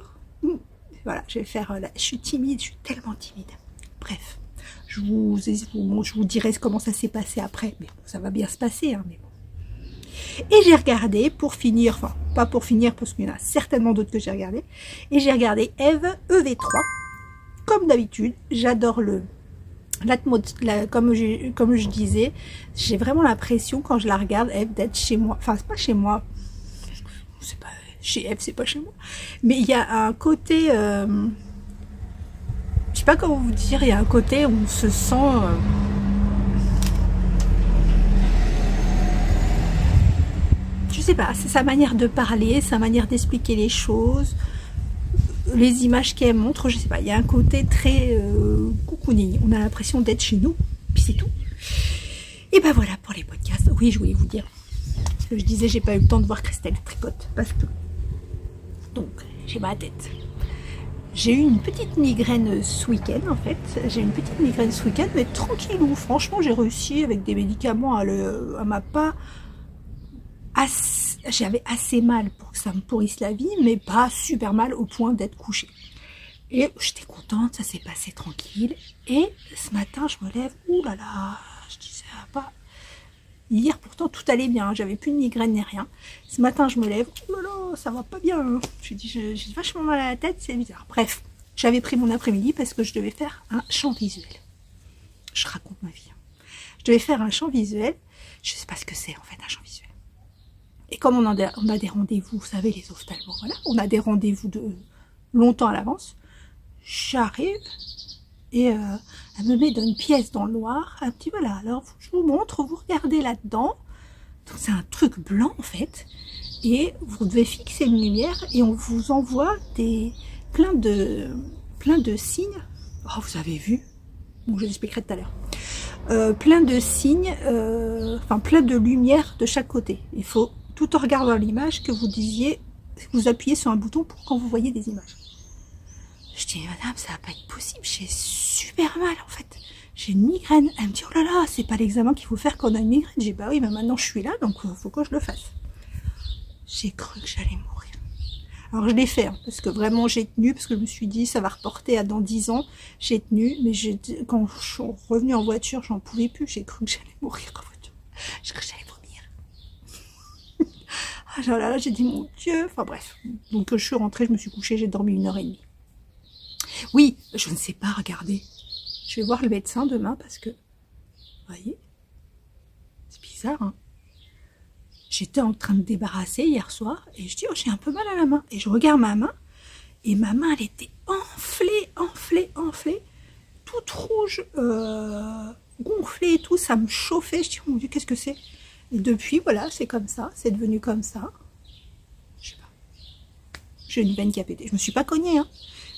Voilà, je vais faire... je suis timide, je suis tellement timide. Bref, je vous dirai comment ça s'est passé après. Mais bon, ça va bien se passer, hein, mais bon. Et j'ai regardé, pour finir, enfin, pas pour finir, parce qu'il y en a certainement d'autres que j'ai regardé. Et j'ai regardé Eve EV3. Comme d'habitude, j'adore comme je disais, j'ai vraiment l'impression, quand je la regarde, Eve, d'être chez moi. Enfin, c'est pas chez moi. C'est pas... Chez Eve, c'est pas chez moi. Mais il y a un côté... je sais pas comment vous dire, il y a un côté où on se sent... je sais pas, c'est sa manière de parler, sa manière d'expliquer les choses, les images qu'elle montre, je sais pas, il y a un côté très cocooning. On a l'impression d'être chez nous, puis c'est tout. Et ben voilà pour les podcasts. Oui, je voulais vous dire. Je disais, j'ai pas eu le temps de voir Christelle tricote parce que donc j'ai mal à la tête. J'ai eu une petite migraine ce week-end en fait. J'ai eu une petite migraine ce week-end, mais tranquillou. Franchement, j'ai réussi avec des médicaments à m'a pas. J'avais assez mal pour que ça me pourrisse la vie, mais pas super mal au point d'être couchée. Et j'étais contente, ça s'est passé tranquille. Et ce matin, je me lève, ouh là là, je disais pas. Hier, pourtant, tout allait bien, j'avais plus de migraine ni rien. Ce matin, je me lève, oh là là, ça va pas bien. Je dis, j'ai vachement mal à la tête, c'est bizarre. Bref, j'avais pris mon après-midi parce que je devais faire un chant visuel. Je raconte ma vie. Je devais faire un chant visuel. Je sais pas ce que c'est en fait, un chant visuel. Et comme on a des rendez-vous, vous savez, les ophtalmos, voilà, on a des rendez-vous de longtemps à l'avance. J'arrive et elle me met dans une pièce dans le noir. Elle me dit voilà, alors je vous montre, vous regardez là-dedans. Donc c'est un truc blanc en fait. Et vous devez fixer une lumière et on vous envoie plein de signes. Oh, vous avez vu? Bon, je l'expliquerai tout à l'heure. Plein de signes, enfin plein de lumière de chaque côté. Il faut, tout en regardant l'image, que vous disiez, vous appuyez sur un bouton pour quand vous voyez des images. Je dis, madame, ça va pas être possible, j'ai super mal en fait. J'ai une migraine. Elle me dit, oh là là, c'est pas l'examen qu'il faut faire quand on a une migraine. J'ai dit, bah oui, mais maintenant je suis là, donc il faut que je le fasse. J'ai cru que j'allais mourir. Alors je l'ai fait, hein, parce que vraiment j'ai tenu, parce que je me suis dit, ça va reporter à dans 10 ans. J'ai tenu, mais quand je suis revenue en voiture, j'en pouvais plus. J'ai cru que j'allais mourir en voiture. J'ai cru que j'allais vomir. Ah là là, j'ai dit, mon Dieu. Enfin bref. Donc je suis rentrée, je me suis couchée, j'ai dormi 1h30. Oui, je ne sais pas, regardez. Je vais voir le médecin demain parce que, vous voyez, c'est bizarre, hein. J'étais en train de débarrasser hier soir et je dis, oh, j'ai un peu mal à la main. Et je regarde ma main et ma main, elle était enflée, toute rouge, gonflée et tout, ça me chauffait. Je dis, oh mon Dieu, qu'est-ce que c'est? Et depuis, voilà, c'est comme ça, c'est devenu comme ça. Je sais pas. J'ai une veine qui a pété. Je me suis pas cognée, hein.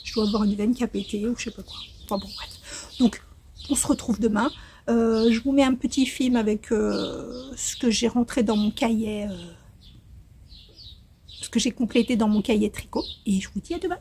Je dois avoir une veine qui a pété ou je sais pas quoi. Enfin bon, bref. Donc, on se retrouve demain. Je vous mets un petit film avec ce que j'ai rentré dans mon cahier, ce que j'ai complété dans mon cahier tricot. Et je vous dis à demain.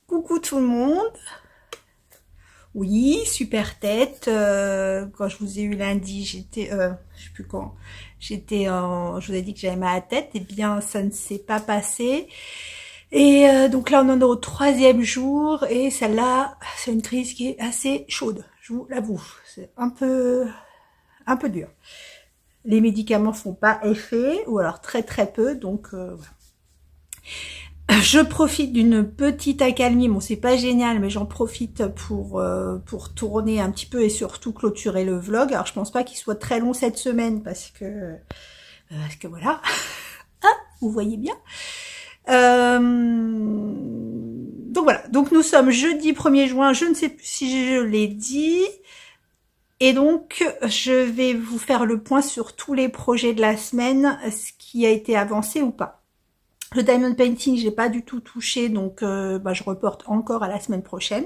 Coucou tout le monde. Oui, super tête. Quand je vous ai eu lundi, j'étais, je sais plus quand, je vous ai dit que j'avais mal à la tête. Eh bien, ça ne s'est pas passé. Et donc là, on en est au 3e jour et celle-là, c'est une crise qui est assez chaude. Je vous l'avoue, c'est un peu dur. Les médicaments font pas effet ou alors très peu, donc voilà. Je profite d'une petite accalmie, bon c'est pas génial, mais j'en profite pour tourner un petit peu et surtout clôturer le vlog. Alors je pense pas qu'il soit très long cette semaine parce que voilà, hein, vous voyez bien. Donc voilà, donc nous sommes jeudi 1er juin, je ne sais plus si je l'ai dit. Et donc, je vais vous faire le point sur tous les projets de la semaine, ce qui a été avancé ou pas. Le diamond painting, je l'ai pas du tout touché, donc je reporte encore à la semaine prochaine.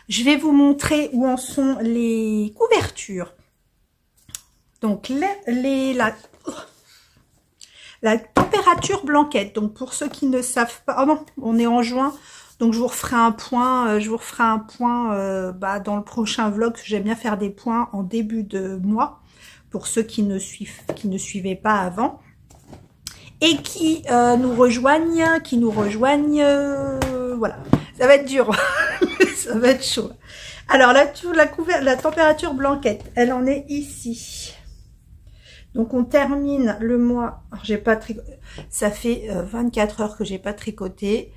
Je vais vous montrer où en sont les couvertures. Donc, la température blanquette. Donc, pour ceux qui ne savent pas... Oh non, on est en juin, donc je vous referai un point. Dans le prochain vlog. J'aime bien faire des points en début de mois, pour ceux qui ne suivaient pas avant. et qui nous rejoignent, voilà. Ça va être dur, ça va être chaud. Alors là, la température blanquette, elle en est ici. Donc on termine le mois. Alors j'ai pas tricoté. Ça fait 24 heures que j'ai pas tricoté.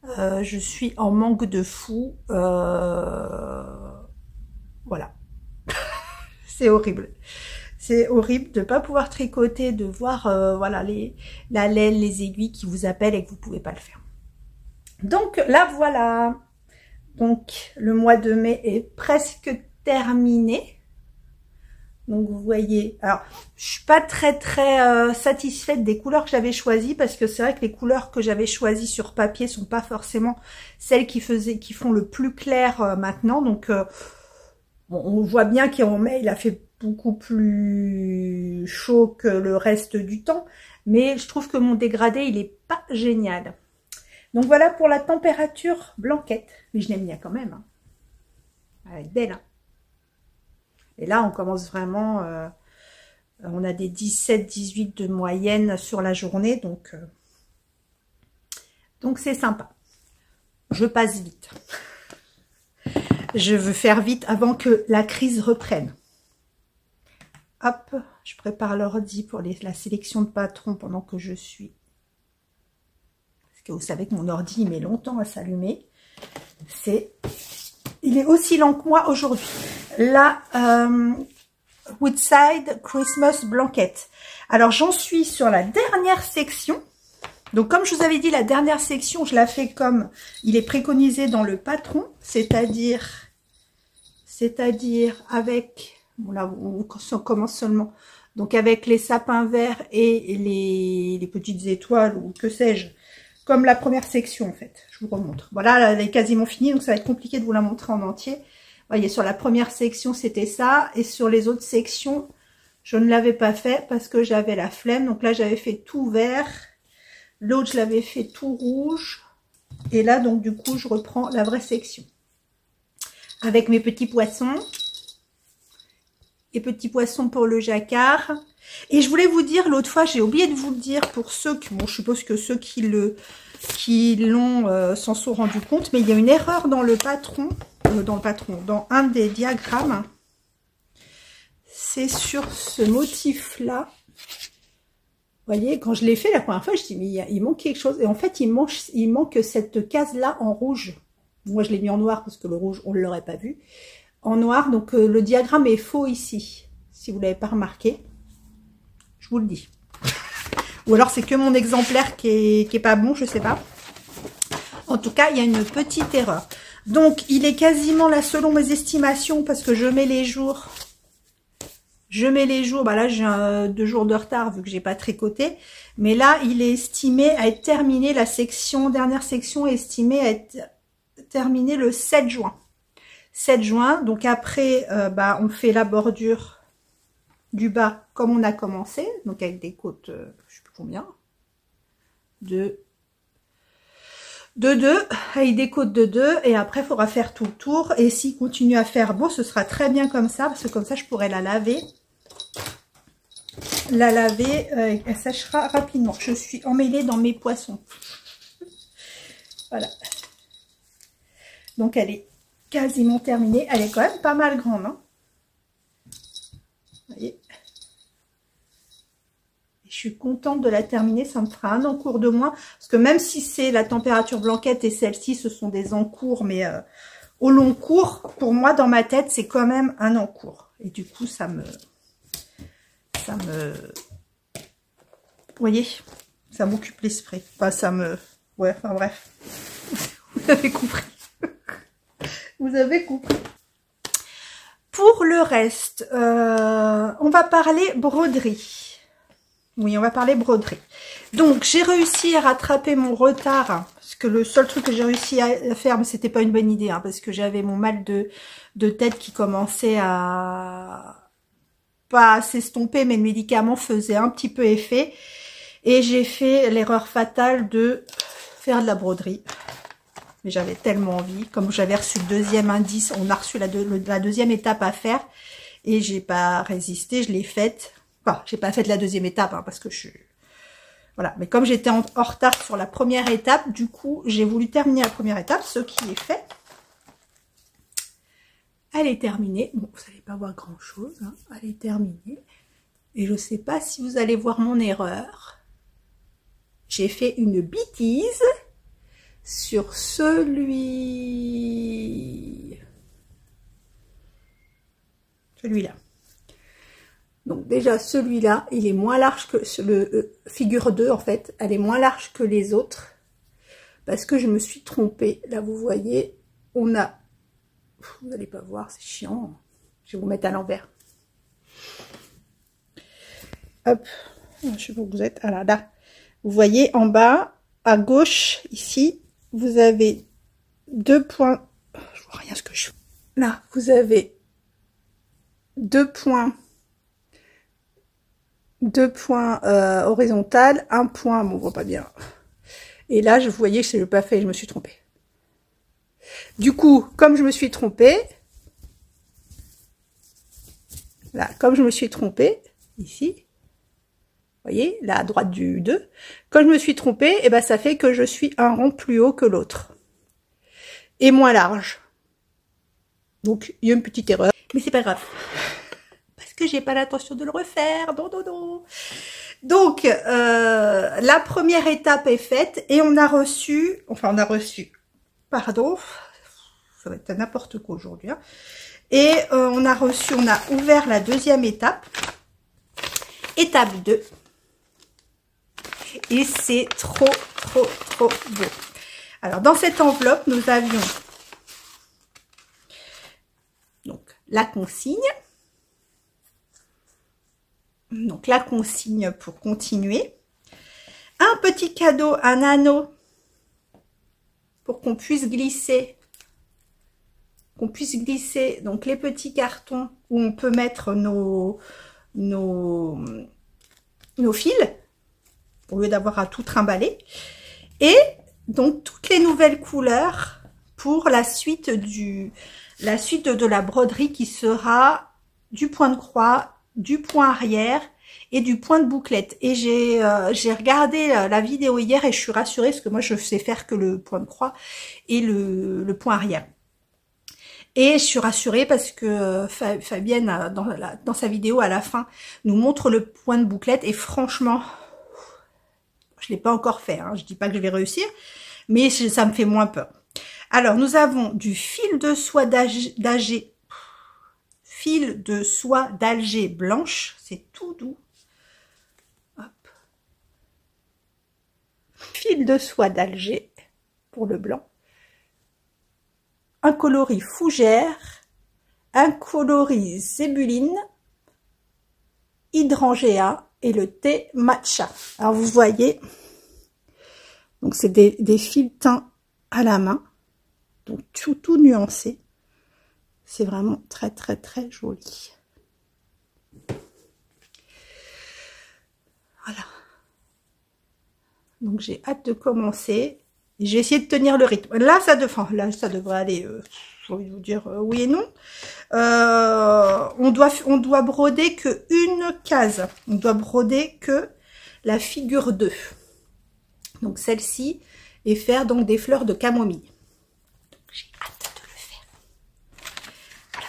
Je suis en manque de fou. Voilà. C'est horrible. C'est horrible de pas pouvoir tricoter, de voir voilà la laine, les aiguilles qui vous appellent et que vous pouvez pas le faire. Donc là voilà. Donc le mois de mai est presque terminé. Donc vous voyez, alors je suis pas très satisfaite des couleurs que j'avais choisies parce que c'est vrai que les couleurs que j'avais choisies sur papier sont pas forcément celles qui font le plus clair maintenant. Donc bon, on voit bien qu'en mai il a fait beaucoup plus chaud que le reste du temps, mais je trouve que mon dégradé il est pas génial. Donc voilà pour la température blanquette, mais je l'aime bien quand même. Hein. Elle est belle. Hein. Et là on commence vraiment, on a des 17-18 de moyenne sur la journée, donc c'est sympa. Je passe vite. Je veux faire vite avant que la crise reprenne. Hop, je prépare l'ordi pour la sélection de patrons pendant que je suis. Parce que vous savez que mon ordi il met longtemps à s'allumer. Il est aussi lent que moi aujourd'hui. La Woodside Christmas Blanket. Alors j'en suis sur la dernière section. Donc comme je vous avais dit, la dernière section, je la fais comme il est préconisé dans le patron, c'est-à-dire avec, bon là on commence seulement, donc avec les sapins verts et les petites étoiles ou que sais-je, comme la première section en fait, je vous remontre. Voilà, elle est quasiment finie, donc ça va être compliqué de vous la montrer en entier. Vous voyez, sur la première section c'était ça, et sur les autres sections, je ne l'avais pas fait parce que j'avais la flemme, donc là j'avais fait tout vert. L'autre, je l'avais fait tout rouge. Et là, donc, du coup, je reprends la vraie section. Avec mes petits poissons. Et petits poissons pour le jacquard. Et je voulais vous dire, l'autre fois, j'ai oublié de vous le dire pour ceux qui... Bon, je suppose que ceux qui l'ont s'en sont rendus compte. Mais il y a une erreur dans le patron. Dans un des diagrammes. C'est sur ce motif-là. Vous voyez, quand je l'ai fait la première fois, je dis mais il manque quelque chose. Et en fait, il manque cette case-là en rouge. Moi, je l'ai mis en noir parce que le rouge, on ne l'aurait pas vu. En noir, donc le diagramme est faux ici. Si vous ne l'avez pas remarqué, je vous le dis. Ou alors, c'est que mon exemplaire qui est pas bon, je sais pas. En tout cas, il y a une petite erreur. Donc, il est quasiment là selon mes estimations parce que je mets les jours... bah là j'ai 2 jours de retard vu que j'ai pas tricoté, mais là il est estimé à être terminé, dernière section est estimée à être terminée le 7 juin. 7 juin, donc après bah on fait la bordure du bas comme on a commencé, donc avec des côtes, je sais plus combien, de 2, avec des côtes de 2, et après il faudra faire tout le tour, et s'il continue à faire beau, ce sera très bien comme ça, parce que comme ça je pourrai la laver. Elle séchera rapidement. Je suis emmêlée dans mes poissons. Voilà. Donc elle est quasiment terminée. Elle est quand même pas mal grande. Hein, vous voyez. Je suis contente de la terminer. Ça me fera un encours de moins. Parce que même si c'est la température blanquette et celle-ci, ce sont des encours. Mais au long cours, pour moi, dans ma tête, c'est quand même un encours. Et du coup, vous voyez, ça m'occupe l'esprit. Enfin, ouais, enfin bref. Vous avez compris. Vous avez compris. Pour le reste, on va parler broderie. Oui, on va parler broderie. Donc, j'ai réussi à rattraper mon retard. Parce que le seul truc que j'ai réussi à faire, mais c'était pas une bonne idée, hein, parce que j'avais mon mal de tête qui commençait à... pas s'estomper, mais le médicament faisait un petit peu effet. Et j'ai fait l'erreur fatale de faire de la broderie. Mais j'avais tellement envie. Comme j'avais reçu le deuxième indice, on a reçu la deuxième étape à faire. Et j'ai pas résisté, je l'ai faite. Enfin, j'ai pas fait de la deuxième étape, hein, parce que Voilà, mais comme j'étais en retard sur la première étape, du coup, j'ai voulu terminer la première étape, ce qui est fait. Elle est terminée. Bon, vous n'allez pas voir grand-chose, hein. Elle est terminée. Et je ne sais pas si vous allez voir mon erreur. J'ai fait une bêtise sur celui-là. Donc déjà, celui-là, il est moins large que le figure 2, en fait. Elle est moins large que les autres. Parce que je me suis trompée. Là, vous voyez, on a... Vous n'allez pas voir, c'est chiant. Je vais vous mettre à l'envers. Hop, je sais pas où vous êtes. Ah là, là. Vous voyez, en bas, à gauche, ici, vous avez 2 points. Je vois rien ce que je fais. Là, vous avez 2 points. 2 points horizontales, 1 point, bon, on voit pas bien. Et là, vous voyez que je l'ai pas fait, je me suis trompée. Du coup, comme je me suis trompée, là, comme je me suis trompée, ici, vous voyez, là, à droite du 2, comme je me suis trompée, et ben, ça fait que je suis un rond plus haut que l'autre. Et moins large. Donc, il y a une petite erreur. Mais c'est pas grave. Parce que j'ai pas l'intention de le refaire. Non, non, non. Donc, la première étape est faite et on a reçu, pardon, ça va être n'importe quoi aujourd'hui, hein. Et on a ouvert la deuxième étape, étape 2. Et c'est trop, trop, trop beau. Alors, dans cette enveloppe, nous avions donc la consigne. Donc, la consigne pour continuer. Un petit cadeau, un anneau pour qu'on puisse glisser. Donc les petits cartons où on peut mettre nos fils au lieu d'avoir à tout trimballer. Et donc toutes les nouvelles couleurs pour la suite de la broderie qui sera du point de croix, du point arrière et du point de bouclette. Et j'ai regardé la vidéo hier et je suis rassurée parce que moi je sais faire que le point de croix et le point arrière. Et je suis rassurée parce que Fabienne, dans sa vidéo à la fin, nous montre le point de bouclette. Et franchement, je ne l'ai pas encore fait. Hein. Je ne dis pas que je vais réussir, mais ça me fait moins peur. Alors, nous avons du fil de soie d'Alger. Fil de soie d'Alger blanche. C'est tout doux. Hop. Fil de soie d'Alger pour le blanc. Un coloris fougère, un coloris zébuline, hydrangea et le thé matcha. Alors vous voyez, donc c'est des fils teints à la main, donc tout nuancé. C'est vraiment très très très joli. Voilà. Donc j'ai hâte de commencer. J'ai essayé de tenir le rythme. Là, ça devrait aller, j'ai envie de vous dire oui et non. On doit broder que une case. On doit broder que la figure 2. Donc celle-ci. Et faire donc des fleurs de camomille. Donc j'ai hâte de le faire. Voilà.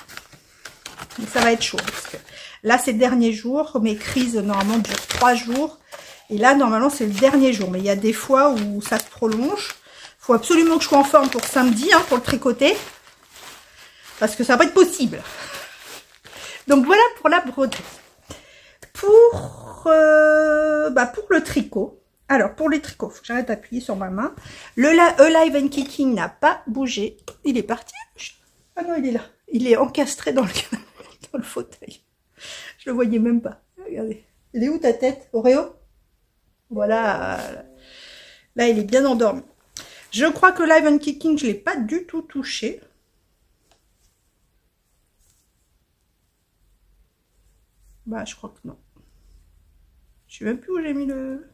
Donc ça va être chaud. Parce que là, c'est le dernier jour. Mes crises, normalement, durent 3 jours. Et là, normalement, c'est le dernier jour. Mais il y a des fois où ça se prolonge. Il faut absolument que je sois en forme pour samedi, hein, pour le tricoter. Parce que ça va pas être possible. Donc, voilà pour la broderie. Pour le tricot. Alors, pour les tricots, il faut que j'arrête d'appuyer sur ma main. Le Alive and Kicking n'a pas bougé. Il est parti. Ah non, il est là. Il est encastré dans le fauteuil. Je le voyais même pas. Regardez. Il est où ta tête, Oreo? Voilà, là il est bien endormi. Je crois que Live and Kicking, je ne l'ai pas du tout touché. Bah, je crois que non. Je sais même plus où j'ai mis le...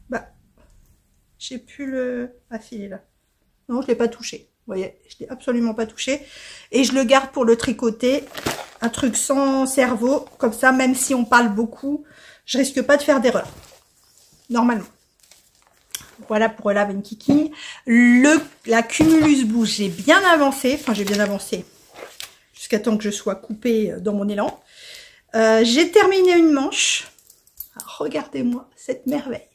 Bah, j'ai plus le... Ah si, il est là. Non, je ne l'ai pas touché. Vous voyez, je ne l'ai absolument pas touché. Et je le garde pour le tricoter un truc sans cerveau. Comme ça, même si on parle beaucoup, je risque pas de faire d'erreur. Normalement. Voilà pour Love and Kicking. La Cumulus Boost, j'ai bien avancé. Enfin, j'ai bien avancé. Jusqu'à temps que je sois coupée dans mon élan. J'ai terminé une manche. Regardez-moi cette merveille.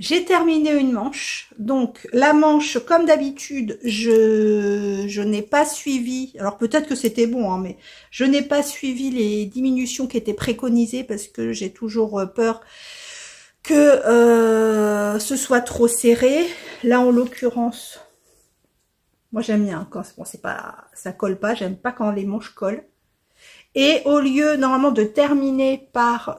J'ai terminé une manche. Donc, la manche, comme d'habitude, je n'ai pas suivi. Alors, peut-être que c'était bon, hein, mais je n'ai pas suivi les diminutions qui étaient préconisées parce que j'ai toujours peur que ce soit trop serré. Là, en l'occurrence, moi, j'aime bien quand bon, c'est pas, ça colle pas. J'aime pas quand les manches collent. Et au lieu, normalement, de terminer par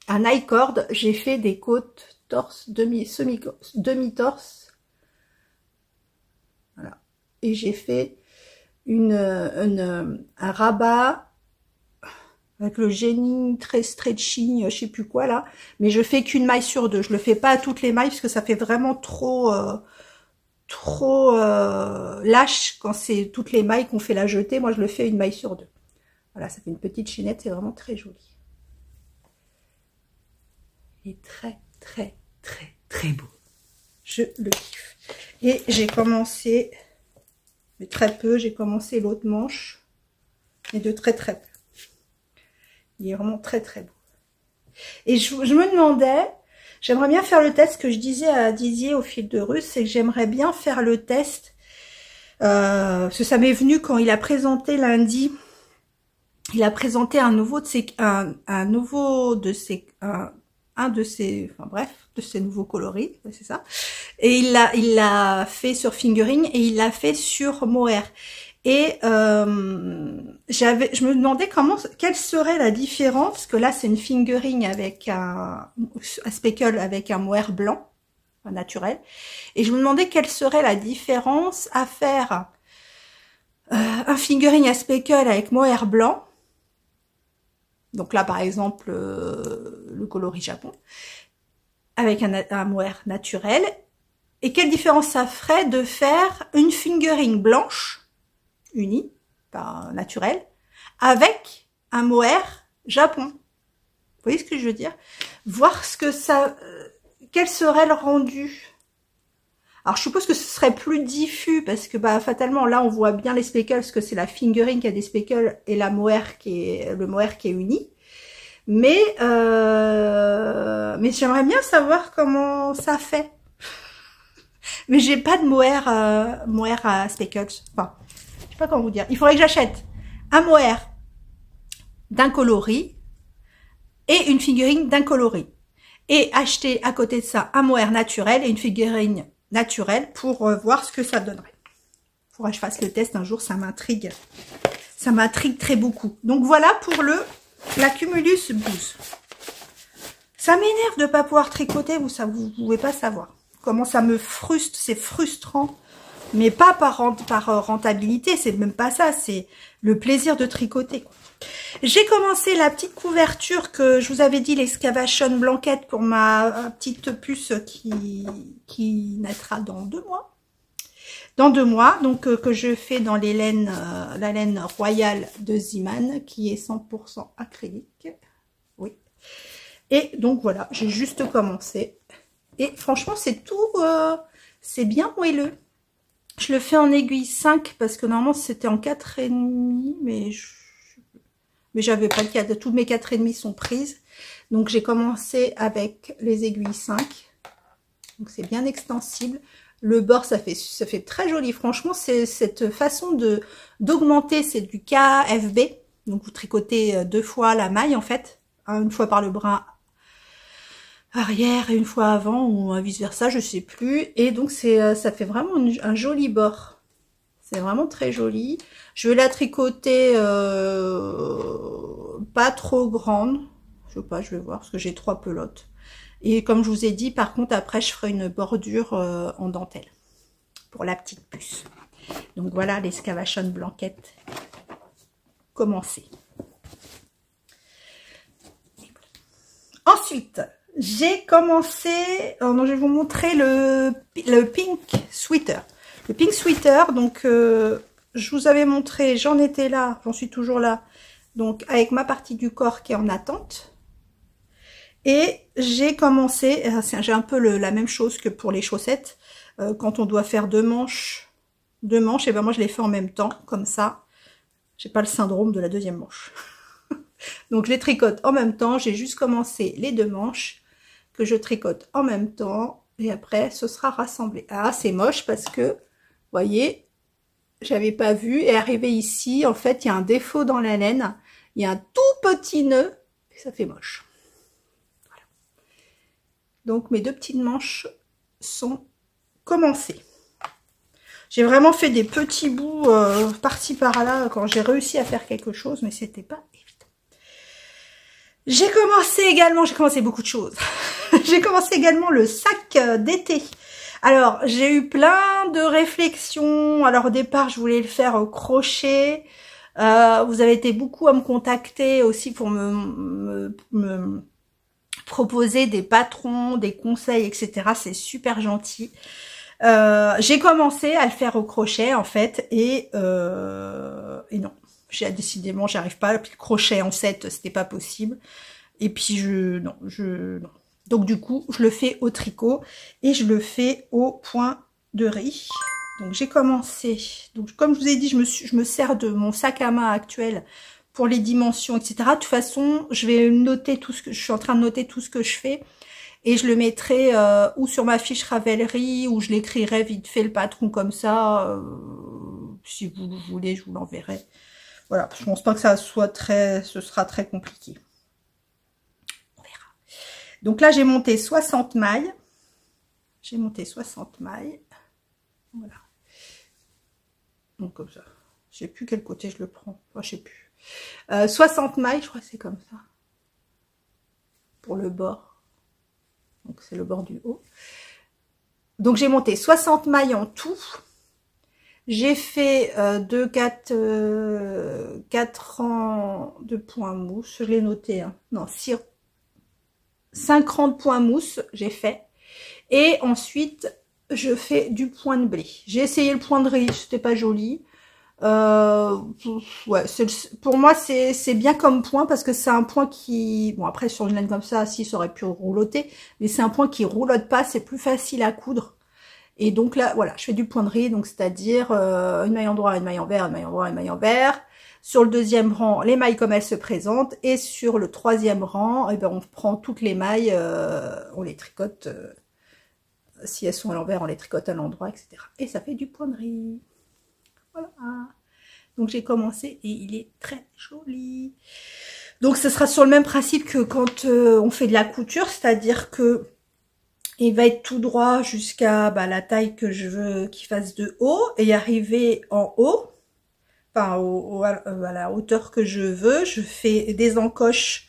un high cord, j'ai fait des côtes torse, demi-torse. Voilà. Et j'ai fait un rabat avec le génie très stretching, je sais plus quoi là. Mais je fais qu'une maille sur deux. Je le fais pas à toutes les mailles parce que ça fait vraiment trop lâche quand c'est toutes les mailles qu'on fait la jetée. Moi, je le fais une maille sur deux. Voilà, ça fait une petite chaînette. C'est vraiment très joli. Et très, très, très, très beau. Je le kiffe. Et j'ai commencé, mais très peu, j'ai commencé l'autre manche, mais de très, très peu. Il est vraiment très, très beau. Et je me demandais, j'aimerais bien faire le test que je disais à Didier au fil de Russe, c'est que j'aimerais bien faire le test, parce que ça m'est venu quand il a présenté lundi, il a présenté un de ces nouveaux coloris, c'est ça. Et il l'a fait sur Fingering et il l'a fait sur Mohair. Et je me demandais quelle serait la différence, parce que là c'est une Fingering avec un speckle avec un Mohair blanc, naturel. Et je me demandais quelle serait la différence à faire un Fingering à speckle avec Mohair blanc. Donc là, par exemple, le coloris Japon, avec un mohair naturel. Et quelle différence ça ferait de faire une Fingering blanche, unie, pas naturelle, avec un mohair Japon. Vous voyez ce que je veux dire? Voir ce que ça... quel serait le rendu? Alors, je suppose que ce serait plus diffus, parce que, bah, fatalement, là, on voit bien les speckles, parce que c'est la Fingering qui a des speckles, et le mohair qui est uni. Mais j'aimerais bien savoir comment ça fait. Mais j'ai pas de mohair à speckles. Enfin, je sais pas comment vous dire. Il faudrait que j'achète un mohair d'un coloris et une Fingering d'un coloris. Et acheter à côté de ça un mohair naturel et une Fingering naturelle pour voir ce que ça donnerait. Il faudrait que je fasse le test un jour, ça m'intrigue. Ça m'intrigue très beaucoup. Donc voilà pour la Cumulus Boost. Ça m'énerve de pas pouvoir tricoter, vous pouvez pas savoir. Comment ça me frustre, c'est frustrant. Mais pas par rentabilité, c'est même pas ça, c'est le plaisir de tricoter. J'ai commencé la petite couverture que je vous avais dit, l'excavation blanquette pour ma petite puce qui naîtra dans 2 mois. Dans 2 mois, donc que je fais dans la laine royale de Ziman, qui est 100% acrylique. Oui. Et donc voilà, j'ai juste commencé. Et franchement, c'est tout, c'est bien moelleux. Je le fais en aiguille 5 parce que normalement c'était en 4,5, mais j'avais pas de cadre. Toutes mes 4,5 sont prises. Donc j'ai commencé avec les aiguilles 5. Donc c'est bien extensible. Le bord, ça fait très joli. Franchement, c'est cette façon d'augmenter, c'est du KFB. Donc vous tricotez 2 fois la maille en fait. Une fois par le brin arrière et une fois avant ou vice versa, je sais plus. Et donc ça fait vraiment un joli bord. C'est vraiment très joli. Je vais la tricoter pas trop grande. Je sais pas, je vais voir parce que j'ai 3 pelotes. Et comme je vous ai dit, par contre, après, je ferai une bordure en dentelle pour la petite puce. Donc voilà, l'excavation blanquette commencée. Ensuite, j'ai commencé, je vais vous montrer le pink sweater. Le pink sweater, donc je vous avais montré, j'en étais là, j'en suis toujours là, donc avec ma partie du corps qui est en attente. Et j'ai commencé, j'ai un peu la même chose que pour les chaussettes, quand on doit faire deux manches, et ben moi je les fais en même temps, comme ça, j'ai pas le syndrome de la deuxième manche. Donc je les tricote en même temps, j'ai juste commencé les deux manches, que je tricote en même temps, et après ce sera rassemblé. Ah, c'est moche parce que, vous voyez, j'avais pas vu, et arrivé ici, en fait, il y a un défaut dans la laine, il y a un tout petit nœud, et ça fait moche. Voilà. Donc mes deux petites manches sont commencées. J'ai vraiment fait des petits bouts par-ci par-là quand j'ai réussi à faire quelque chose, mais c'était pas évident. J'ai commencé beaucoup de choses. J'ai commencé également le sac d'été. Alors, j'ai eu plein de réflexions. Alors, au départ, je voulais le faire au crochet. Vous avez été beaucoup à me contacter aussi pour me proposer des patrons, des conseils, etc. C'est super gentil. J'ai commencé à le faire au crochet, en fait, et non. Décidément, j'arrive pas. Puis le crochet en 7, c'était pas possible. Et puis, non. Donc du coup, je le fais au tricot et je le fais au point de riz. Donc j'ai commencé. Donc comme je vous ai dit, je me sers de mon sac à main actuel pour les dimensions, etc. De toute façon, je vais noter tout ce que je suis en train de noter tout ce que je fais et je le mettrai ou sur ma fiche Ravelry ou je l'écrirai vite fait le patron comme ça. Si vous le voulez, je vous l'enverrai. Voilà, je pense pas que ce sera très compliqué. Donc là, j'ai monté 60 mailles. Voilà. Donc comme ça. Je sais plus quel côté je le prends. Enfin, je sais plus. 60 mailles, je crois que c'est comme ça. Pour le bord. Donc c'est le bord du haut. Donc j'ai monté 60 mailles en tout. J'ai fait 4 rangs de points mousse. Je l'ai noté. Hein. Non, 5 rangs de points mousse, j'ai fait. Et ensuite, je fais du point de blé. J'ai essayé le point de riz, c'était pas joli. Ouais, pour moi, c'est bien comme point parce que c'est un point qui... Bon, après, sur une laine comme ça, si, ça aurait pu rouloter. Mais c'est un point qui roulotte pas, c'est plus facile à coudre. Et donc là, voilà, je fais du point de riz, donc c'est-à-dire une maille en droit, une maille en vert, une maille en droit, une maille en vert. Sur le deuxième rang, les mailles comme elles se présentent. Et sur le troisième rang, eh ben, on prend toutes les mailles, on les tricote. Si elles sont à l'envers, on les tricote à l'endroit, etc. Et ça fait du point de riz. Voilà. Donc j'ai commencé et il est très joli. Donc ce sera sur le même principe que quand on fait de la couture. C'est-à-dire que il va être tout droit jusqu'à la taille que je veux qu'il fasse de haut. Et arriver en haut. Enfin, à la hauteur que je veux, je fais des encoches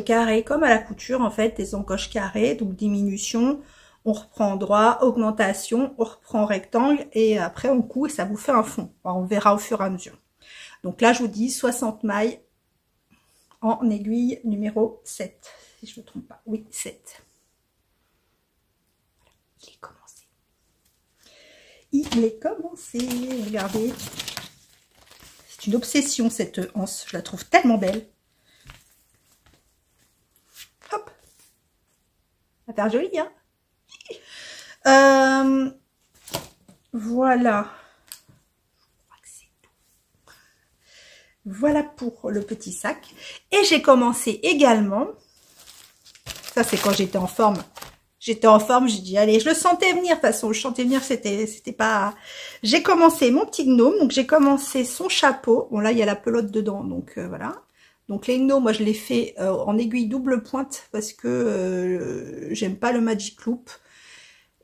carrées, comme à la couture en fait, des encoches carrées, donc diminution, on reprend droit, augmentation, on reprend rectangle, et après on coud et ça vous fait un fond. Enfin, on verra au fur et à mesure. Donc là, je vous dis 60 mailles en aiguille numéro 7, si je ne me trompe pas. Oui, 7. Voilà, il est commencé, regardez. C'est une obsession cette anse, je la trouve tellement belle. Hop. Ça va faire joli, hein. Voilà. Voilà pour le petit sac. Et j'ai commencé également, ça c'est quand j'étais en forme. J'étais en forme, j'ai dit, allez, je le sentais venir, de toute façon, je sentais venir, c'était pas... J'ai commencé mon petit gnome, donc j'ai commencé son chapeau. Bon, là, il y a la pelote dedans, donc voilà. Donc les gnomes, moi, je les fais en aiguille double pointe, parce que j'aime pas le Magic Loop.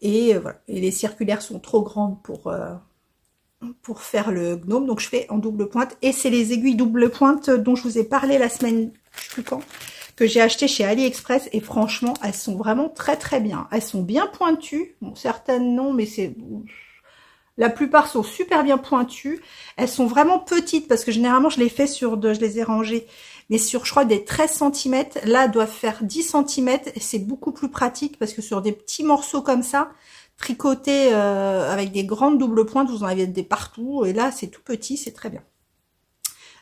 Et voilà, et les circulaires sont trop grandes pour faire le gnome, donc je fais en double pointe. Et c'est les aiguilles double pointe dont je vous ai parlé la semaine, je sais plus quand, que j'ai acheté chez AliExpress, et franchement, elles sont vraiment très très bien. Elles sont bien pointues, bon, certaines non, mais la plupart sont super bien pointues. Elles sont vraiment petites, parce que généralement, je les fais je les ai rangées, mais sur, je crois, des 13 cm, là, elles doivent faire 10 cm, et c'est beaucoup plus pratique, parce que sur des petits morceaux comme ça, tricoté avec des grandes doubles pointes, vous en avez des partout, et là c'est tout petit, c'est très bien.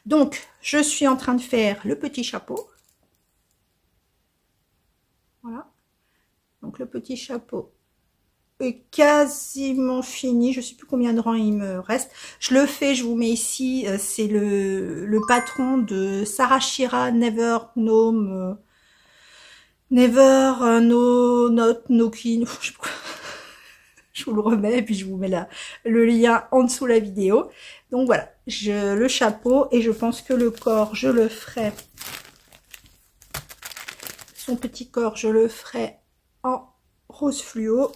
Donc, je suis en train de faire le petit chapeau. Voilà. Donc, le petit chapeau est quasiment fini. Je ne sais plus combien de rangs il me reste. Je le fais, je vous mets ici. C'est le patron de Sarah Shira, Never No... Never No Not No Kin. Je sais pas quoi. Je vous le remets et puis je vous mets le lien en dessous de la vidéo. Donc voilà, le chapeau, et je pense que le corps, je le ferai, son petit corps, je le ferai en rose fluo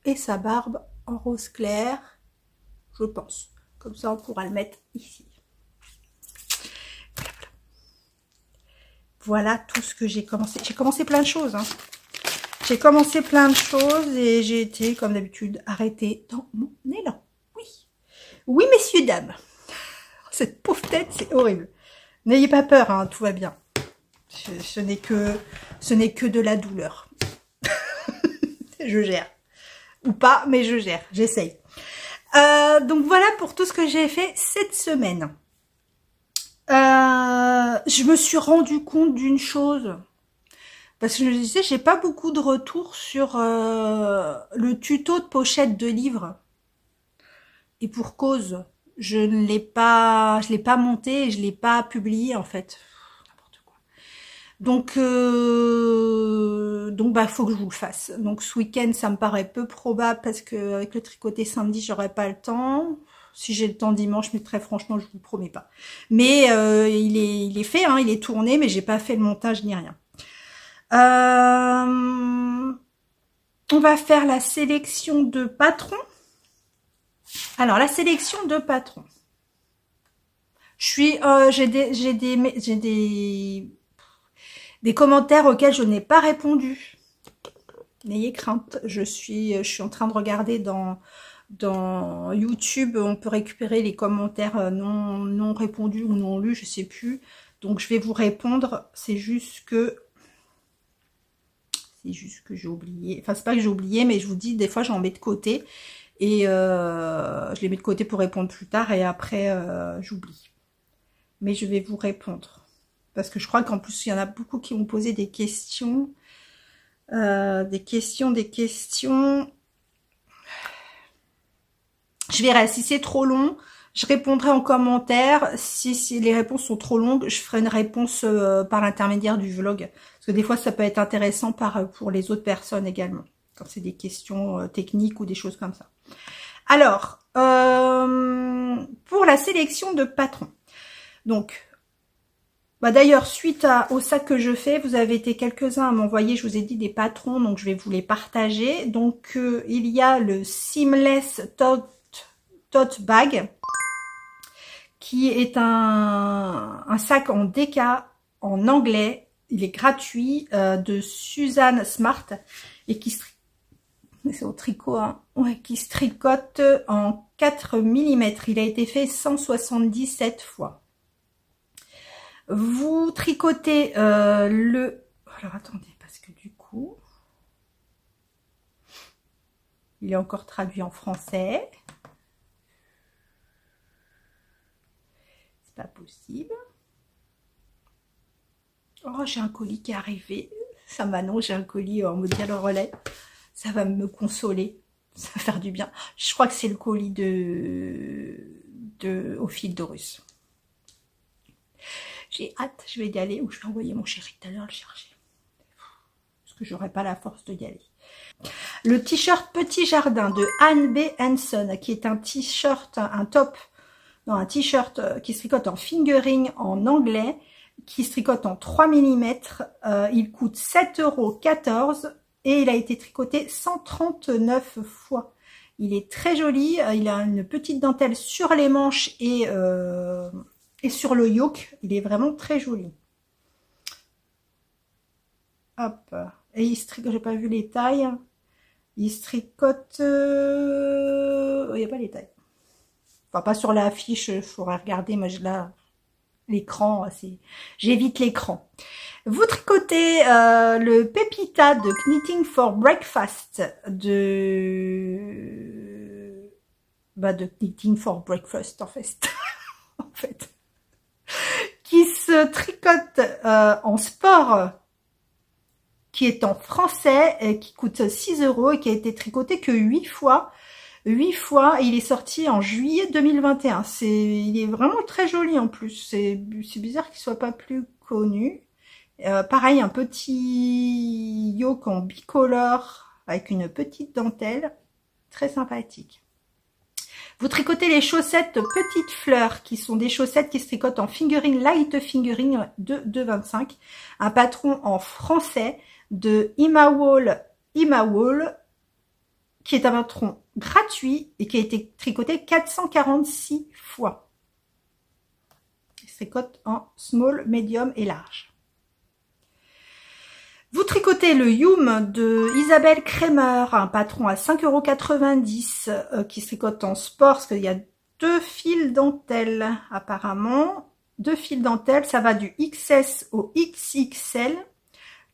et sa barbe en rose clair, je pense. Comme ça, on pourra le mettre ici. Voilà tout ce que j'ai commencé. J'ai commencé plein de choses, hein. J'ai commencé plein de choses et j'ai été, comme d'habitude, arrêtée dans mon élan. Oui. Oui, messieurs, dames. Cette pauvre tête, c'est horrible. N'ayez pas peur, hein, tout va bien. Ce n'est que de la douleur. Je gère. Ou pas, mais je gère. J'essaye. Donc voilà pour tout ce que j'ai fait cette semaine. Je me suis rendu compte d'une chose. Parce que je me disais, j'ai pas beaucoup de retours sur le tuto de pochette de livre. Et pour cause, je l'ai pas monté et je l'ai pas publié en fait. N'importe quoi. Donc bah faut que je vous le fasse. Donc ce week-end, ça me paraît peu probable parce que avec le tricoté samedi, j'aurai pas le temps. Si j'ai le temps dimanche, mais très franchement, je vous promets pas. Mais il est fait, hein, il est tourné, mais j'ai pas fait le montage ni rien. On va faire la sélection de patrons. Alors, la sélection de patrons. J'ai des commentaires auxquels je n'ai pas répondu. N'ayez crainte. Je suis en train de regarder dans YouTube. On peut récupérer les commentaires non répondus ou non lus, je sais plus. Donc, je vais vous répondre. C'est juste que j'ai oublié. Enfin, c'est pas que j'ai oublié, mais je vous dis, des fois, j'en mets de côté. Et je les mets de côté pour répondre plus tard. Et après, j'oublie. Mais je vais vous répondre. Parce que je crois qu'en plus, il y en a beaucoup qui m'ont posé des questions. Des questions. Je verrai. Si c'est trop long, je répondrai en commentaire. Si les réponses sont trop longues, je ferai une réponse par l'intermédiaire du vlog. Parce que des fois, ça peut être intéressant pour les autres personnes également. Quand c'est des questions techniques ou des choses comme ça. Alors, pour la sélection de patrons. Donc, bah d'ailleurs, suite au sac que je fais, vous avez été quelques-uns à m'envoyer, je vous ai dit, des patrons. Donc, je vais vous les partager. Donc, il y a le Seamless Tote Bag, qui est un sac en déca en anglais. Il est gratuit, de Suzanne Smart, et c'est au tricot, hein, ouais, qui se tricote en 4 mm. Il a été fait 177 fois. Vous tricotez alors attendez, parce que du coup, il est encore traduit en français. C'est pas possible. Oh, j'ai un colis qui est arrivé. Ça m'annonce, j'ai un colis en mode dialogue relais. Ça va me consoler. Ça va faire du bien. Je crois que c'est le colis au fil d'Horus. J'ai hâte, je vais y aller, ou je vais envoyer mon chéri tout à l'heure le chercher. Parce que j'aurai pas la force de y aller. Le t-shirt Petit Jardin de Anne B. Hanson, qui est un t-shirt, un t-shirt qui se tricote en fingering en anglais, qui se tricote en 3 mm. Il coûte 7,14 € et il a été tricoté 139 fois. Il est très joli, il a une petite dentelle sur les manches et sur le yoke. Il est vraiment très joli. Hop. Et il se tricote, j'ai pas vu les tailles. Il se tricote... il n'y a pas les tailles. Enfin, pas sur l'affiche, il faudrait regarder. Moi, là, l'écran, j'évite l'écran. Vous tricotez le Pepita de Knitting for Breakfast de Knitting for Breakfast en fait, en fait, qui se tricote en sport, qui est en français, et qui coûte 6 € et qui a été tricoté que 8 fois. 8 fois, et il est sorti en juillet 2021. Il est vraiment très joli en plus. C'est bizarre qu'il soit pas plus connu. Pareil, un petit yoke en bicolore avec une petite dentelle. Très sympathique. Vous tricotez les chaussettes petites fleurs, qui sont des chaussettes qui se tricotent en fingering, light fingering de 2,25. Un patron en français de Imawall, qui est un patron gratuit et qui a été tricoté 446 fois. Il se tricote en small, medium et large. Vous tricotez le Youm de Isabelle Kremer, un patron à 5,90 € qui se tricote en sport, parce qu'il y a 2 fils dentelle apparemment. 2 fils dentelle, ça va du XS au XXL,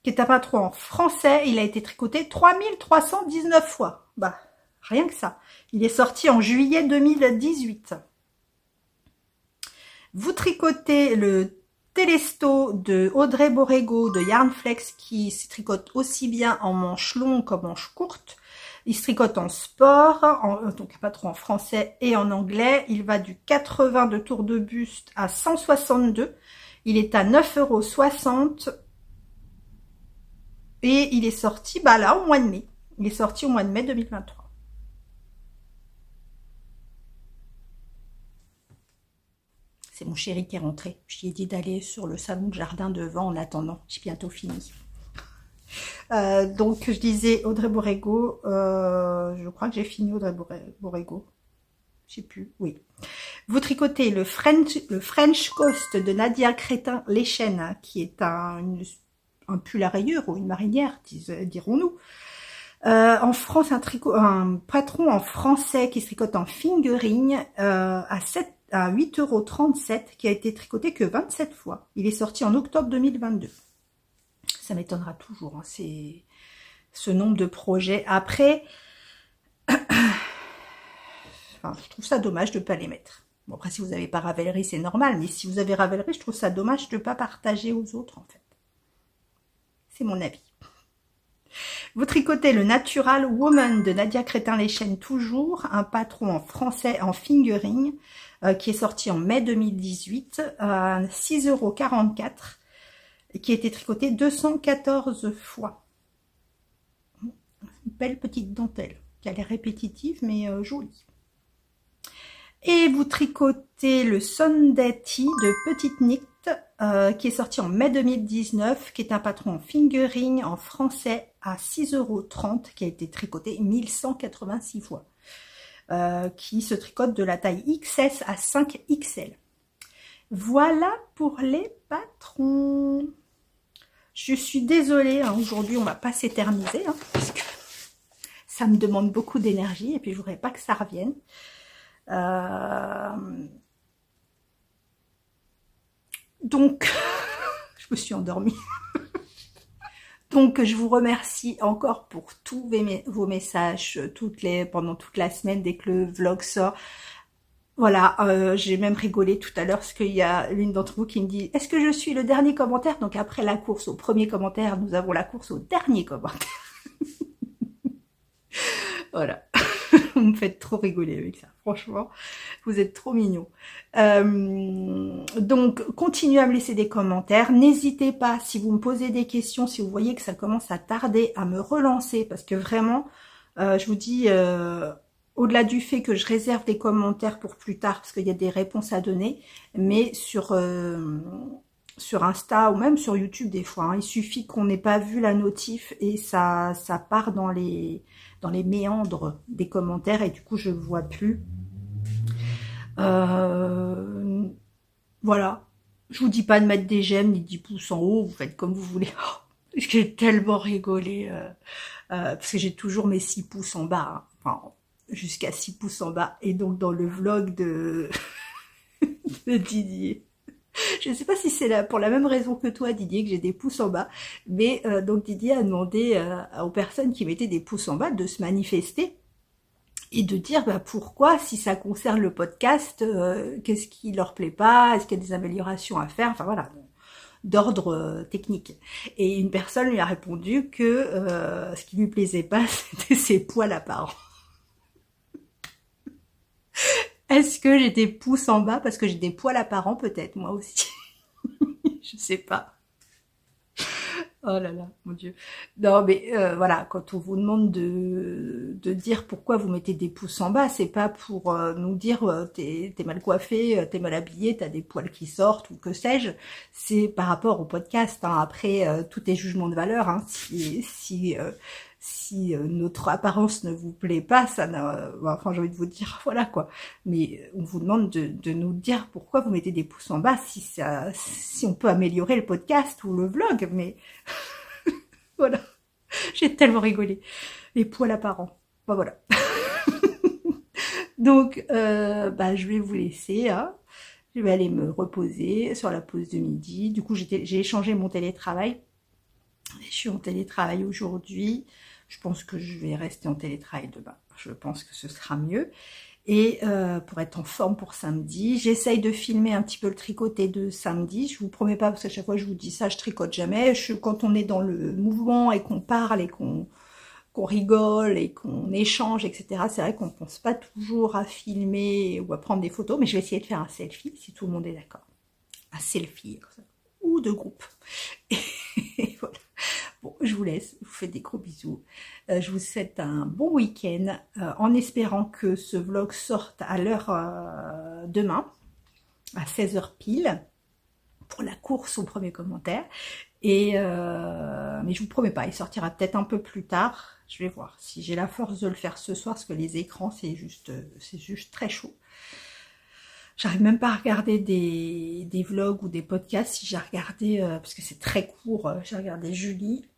qui est un patron en français. Il a été tricoté 3319 fois. Bah, rien que ça. Il est sorti en juillet 2018. Vous tricotez le Telesto de Audrey Borrego de Yarnflex, qui se tricote aussi bien en manche longue qu'en manche courte. Il se tricote en sport, donc pas trop en français et en anglais. Il va du 80 de tour de buste à 162. Il est à 9,60 € et il est sorti là au mois de mai. Il est sorti au mois de mai 2023. C'est mon chéri qui est rentré. Je lui ai dit d'aller sur le salon de jardin devant en attendant. J'ai bientôt fini. Donc, je disais Audrey Borrego. Je crois que j'ai fini Audrey Borrego. Je sais plus. Oui. Vous tricotez le French Coast de Nadia Crétin-Lechen, qui est un pull à rayures ou une marinière, dirons-nous. En France, un patron en français qui se tricote en fingering à 8,37 €, qui a été tricoté que 27 fois. Il est sorti en octobre 2022. Ça m'étonnera toujours, hein, c'est ce nombre de projets. Après, enfin, je trouve ça dommage de ne pas les mettre. Bon, après, si vous n'avez pas Ravelry, c'est normal, mais si vous avez Ravelry, je trouve ça dommage de ne pas partager aux autres, en fait. C'est mon avis. Vous tricotez le Natural Woman de Nadia Crétin-Lechen, toujours, un patron en français en fingering, qui est sorti en mai 2018, à 6,44 €, qui a été tricoté 214 fois. Une belle petite dentelle, qui a l'air répétitive, mais jolie. Et vous tricotez le Sunday Tea de Petite Knit, qui est sorti en mai 2019, qui est un patron en fingering en français à 6,30 €, qui a été tricoté 1186 fois, qui se tricote de la taille XS à 5XL. Voilà pour les patrons. Je suis désolée, hein, aujourd'hui on va pas s'éterniser, hein, parce que ça me demande beaucoup d'énergie et puis je voudrais pas que ça revienne. Donc, je me suis endormie. Donc, je vous remercie encore pour tous vos messages pendant toute la semaine dès que le vlog sort. Voilà, j'ai même rigolé tout à l'heure parce qu'il y a l'une d'entre vous qui me dit « Est-ce que je suis le dernier commentaire ?» Donc, après la course au premier commentaire, nous avons la course au dernier commentaire. Voilà. Vous me faites trop rigoler avec ça, franchement, vous êtes trop mignons. Donc, continuez à me laisser des commentaires. N'hésitez pas, si vous me posez des questions, si vous voyez que ça commence à tarder, à me relancer, parce que vraiment, je vous dis, au-delà du fait que je réserve des commentaires pour plus tard, parce qu'il y a des réponses à donner, mais sur Insta ou même sur YouTube des fois, hein, il suffit qu'on n'ait pas vu la notif et ça part dans les méandres des commentaires et du coup je ne vois plus. Voilà, je vous dis pas de mettre des j'aime ni 10 pouces en haut, vous faites comme vous voulez. Oh, j'ai tellement rigolé parce que j'ai toujours mes 6 pouces en bas, hein, enfin jusqu'à 6 pouces en bas, et donc dans le vlog de Didier, Je ne sais pas si c'est pour la même raison que toi, Didier, que j'ai des pouces en bas, mais donc Didier a demandé aux personnes qui mettaient des pouces en bas de se manifester et de dire bah, pourquoi, si ça concerne le podcast, qu'est-ce qui leur plaît pas, est-ce qu'il y a des améliorations à faire, enfin voilà, d'ordre technique. Et une personne lui a répondu que ce qui lui plaisait pas, c'était ses poils apparents. Est-ce que j'ai des pouces en bas parce que j'ai des poils apparents? Peut-être, moi aussi. Je sais pas. Oh là là, mon Dieu. Non, mais voilà, quand on vous demande de dire pourquoi vous mettez des pouces en bas, c'est pas pour nous dire t'es mal coiffé, t'es mal habillé, t'as des poils qui sortent ou que sais-je. C'est par rapport au podcast. Hein. Après, tout est jugement de valeur. Hein. Si notre apparence ne vous plaît pas, ça n'a... Enfin, j'ai envie de vous dire, voilà quoi. Mais on vous demande de nous dire pourquoi vous mettez des pouces en bas, si on peut améliorer le podcast ou le vlog, mais... voilà. J'ai tellement rigolé. Les poils apparents. Bah voilà. Donc, bah, je vais vous laisser. Hein. Je vais aller me reposer sur la pause de midi. Du coup, j'ai échangé mon télétravail. Je suis en télétravail aujourd'hui. Je pense que je vais rester en télétravail demain. Je pense que ce sera mieux. Et pour être en forme pour samedi, j'essaye de filmer un petit peu le tricoté de samedi. Je vous promets pas, parce qu'à chaque fois je vous dis ça, je tricote jamais. Quand on est dans le mouvement et qu'on parle et qu'on rigole et qu'on échange, etc., c'est vrai qu'on pense pas toujours à filmer ou à prendre des photos, mais je vais essayer de faire un selfie, si tout le monde est d'accord. Un selfie, comme ça. Ou de groupe. Et voilà. Bon, je vous laisse, je vous fais des gros bisous. Je vous souhaite un bon week-end en espérant que ce vlog sorte à l'heure demain, à 16h pile, pour la course au premier commentaire. Et mais je vous promets pas, il sortira peut-être un peu plus tard. Je vais voir si j'ai la force de le faire ce soir, parce que les écrans, c'est juste très chaud. J'arrive même pas à regarder des vlogs ou des podcasts. Si j'ai regardé, parce que c'est très court, j'ai regardé Julie,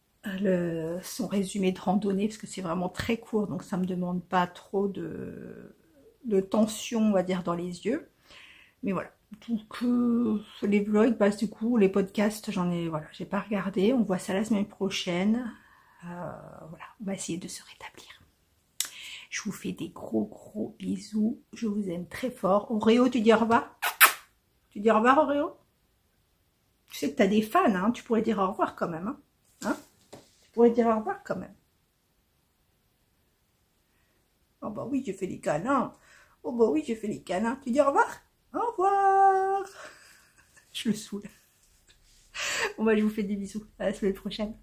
son résumé de randonnée, parce que c'est vraiment très court, donc ça me demande pas trop de tension, on va dire, dans les yeux. Mais voilà. Donc les vlogs, bah, du coup, les podcasts, voilà, j'ai pas regardé. On voit ça la semaine prochaine. Voilà, on va essayer de se rétablir. Je vous fais des gros bisous. Je vous aime très fort. Oreo, tu dis au revoir? Tu dis au revoir, Oreo? Tu sais que tu as des fans, hein? Tu pourrais dire au revoir quand même. Hein? Tu pourrais dire au revoir quand même. Oh bah oui, j'ai fait les câlins. Oh bah oui, j'ai fait les câlins. Tu dis au revoir? Au revoir. Je le saoule. Bon bah je vous fais des bisous. À la semaine prochaine.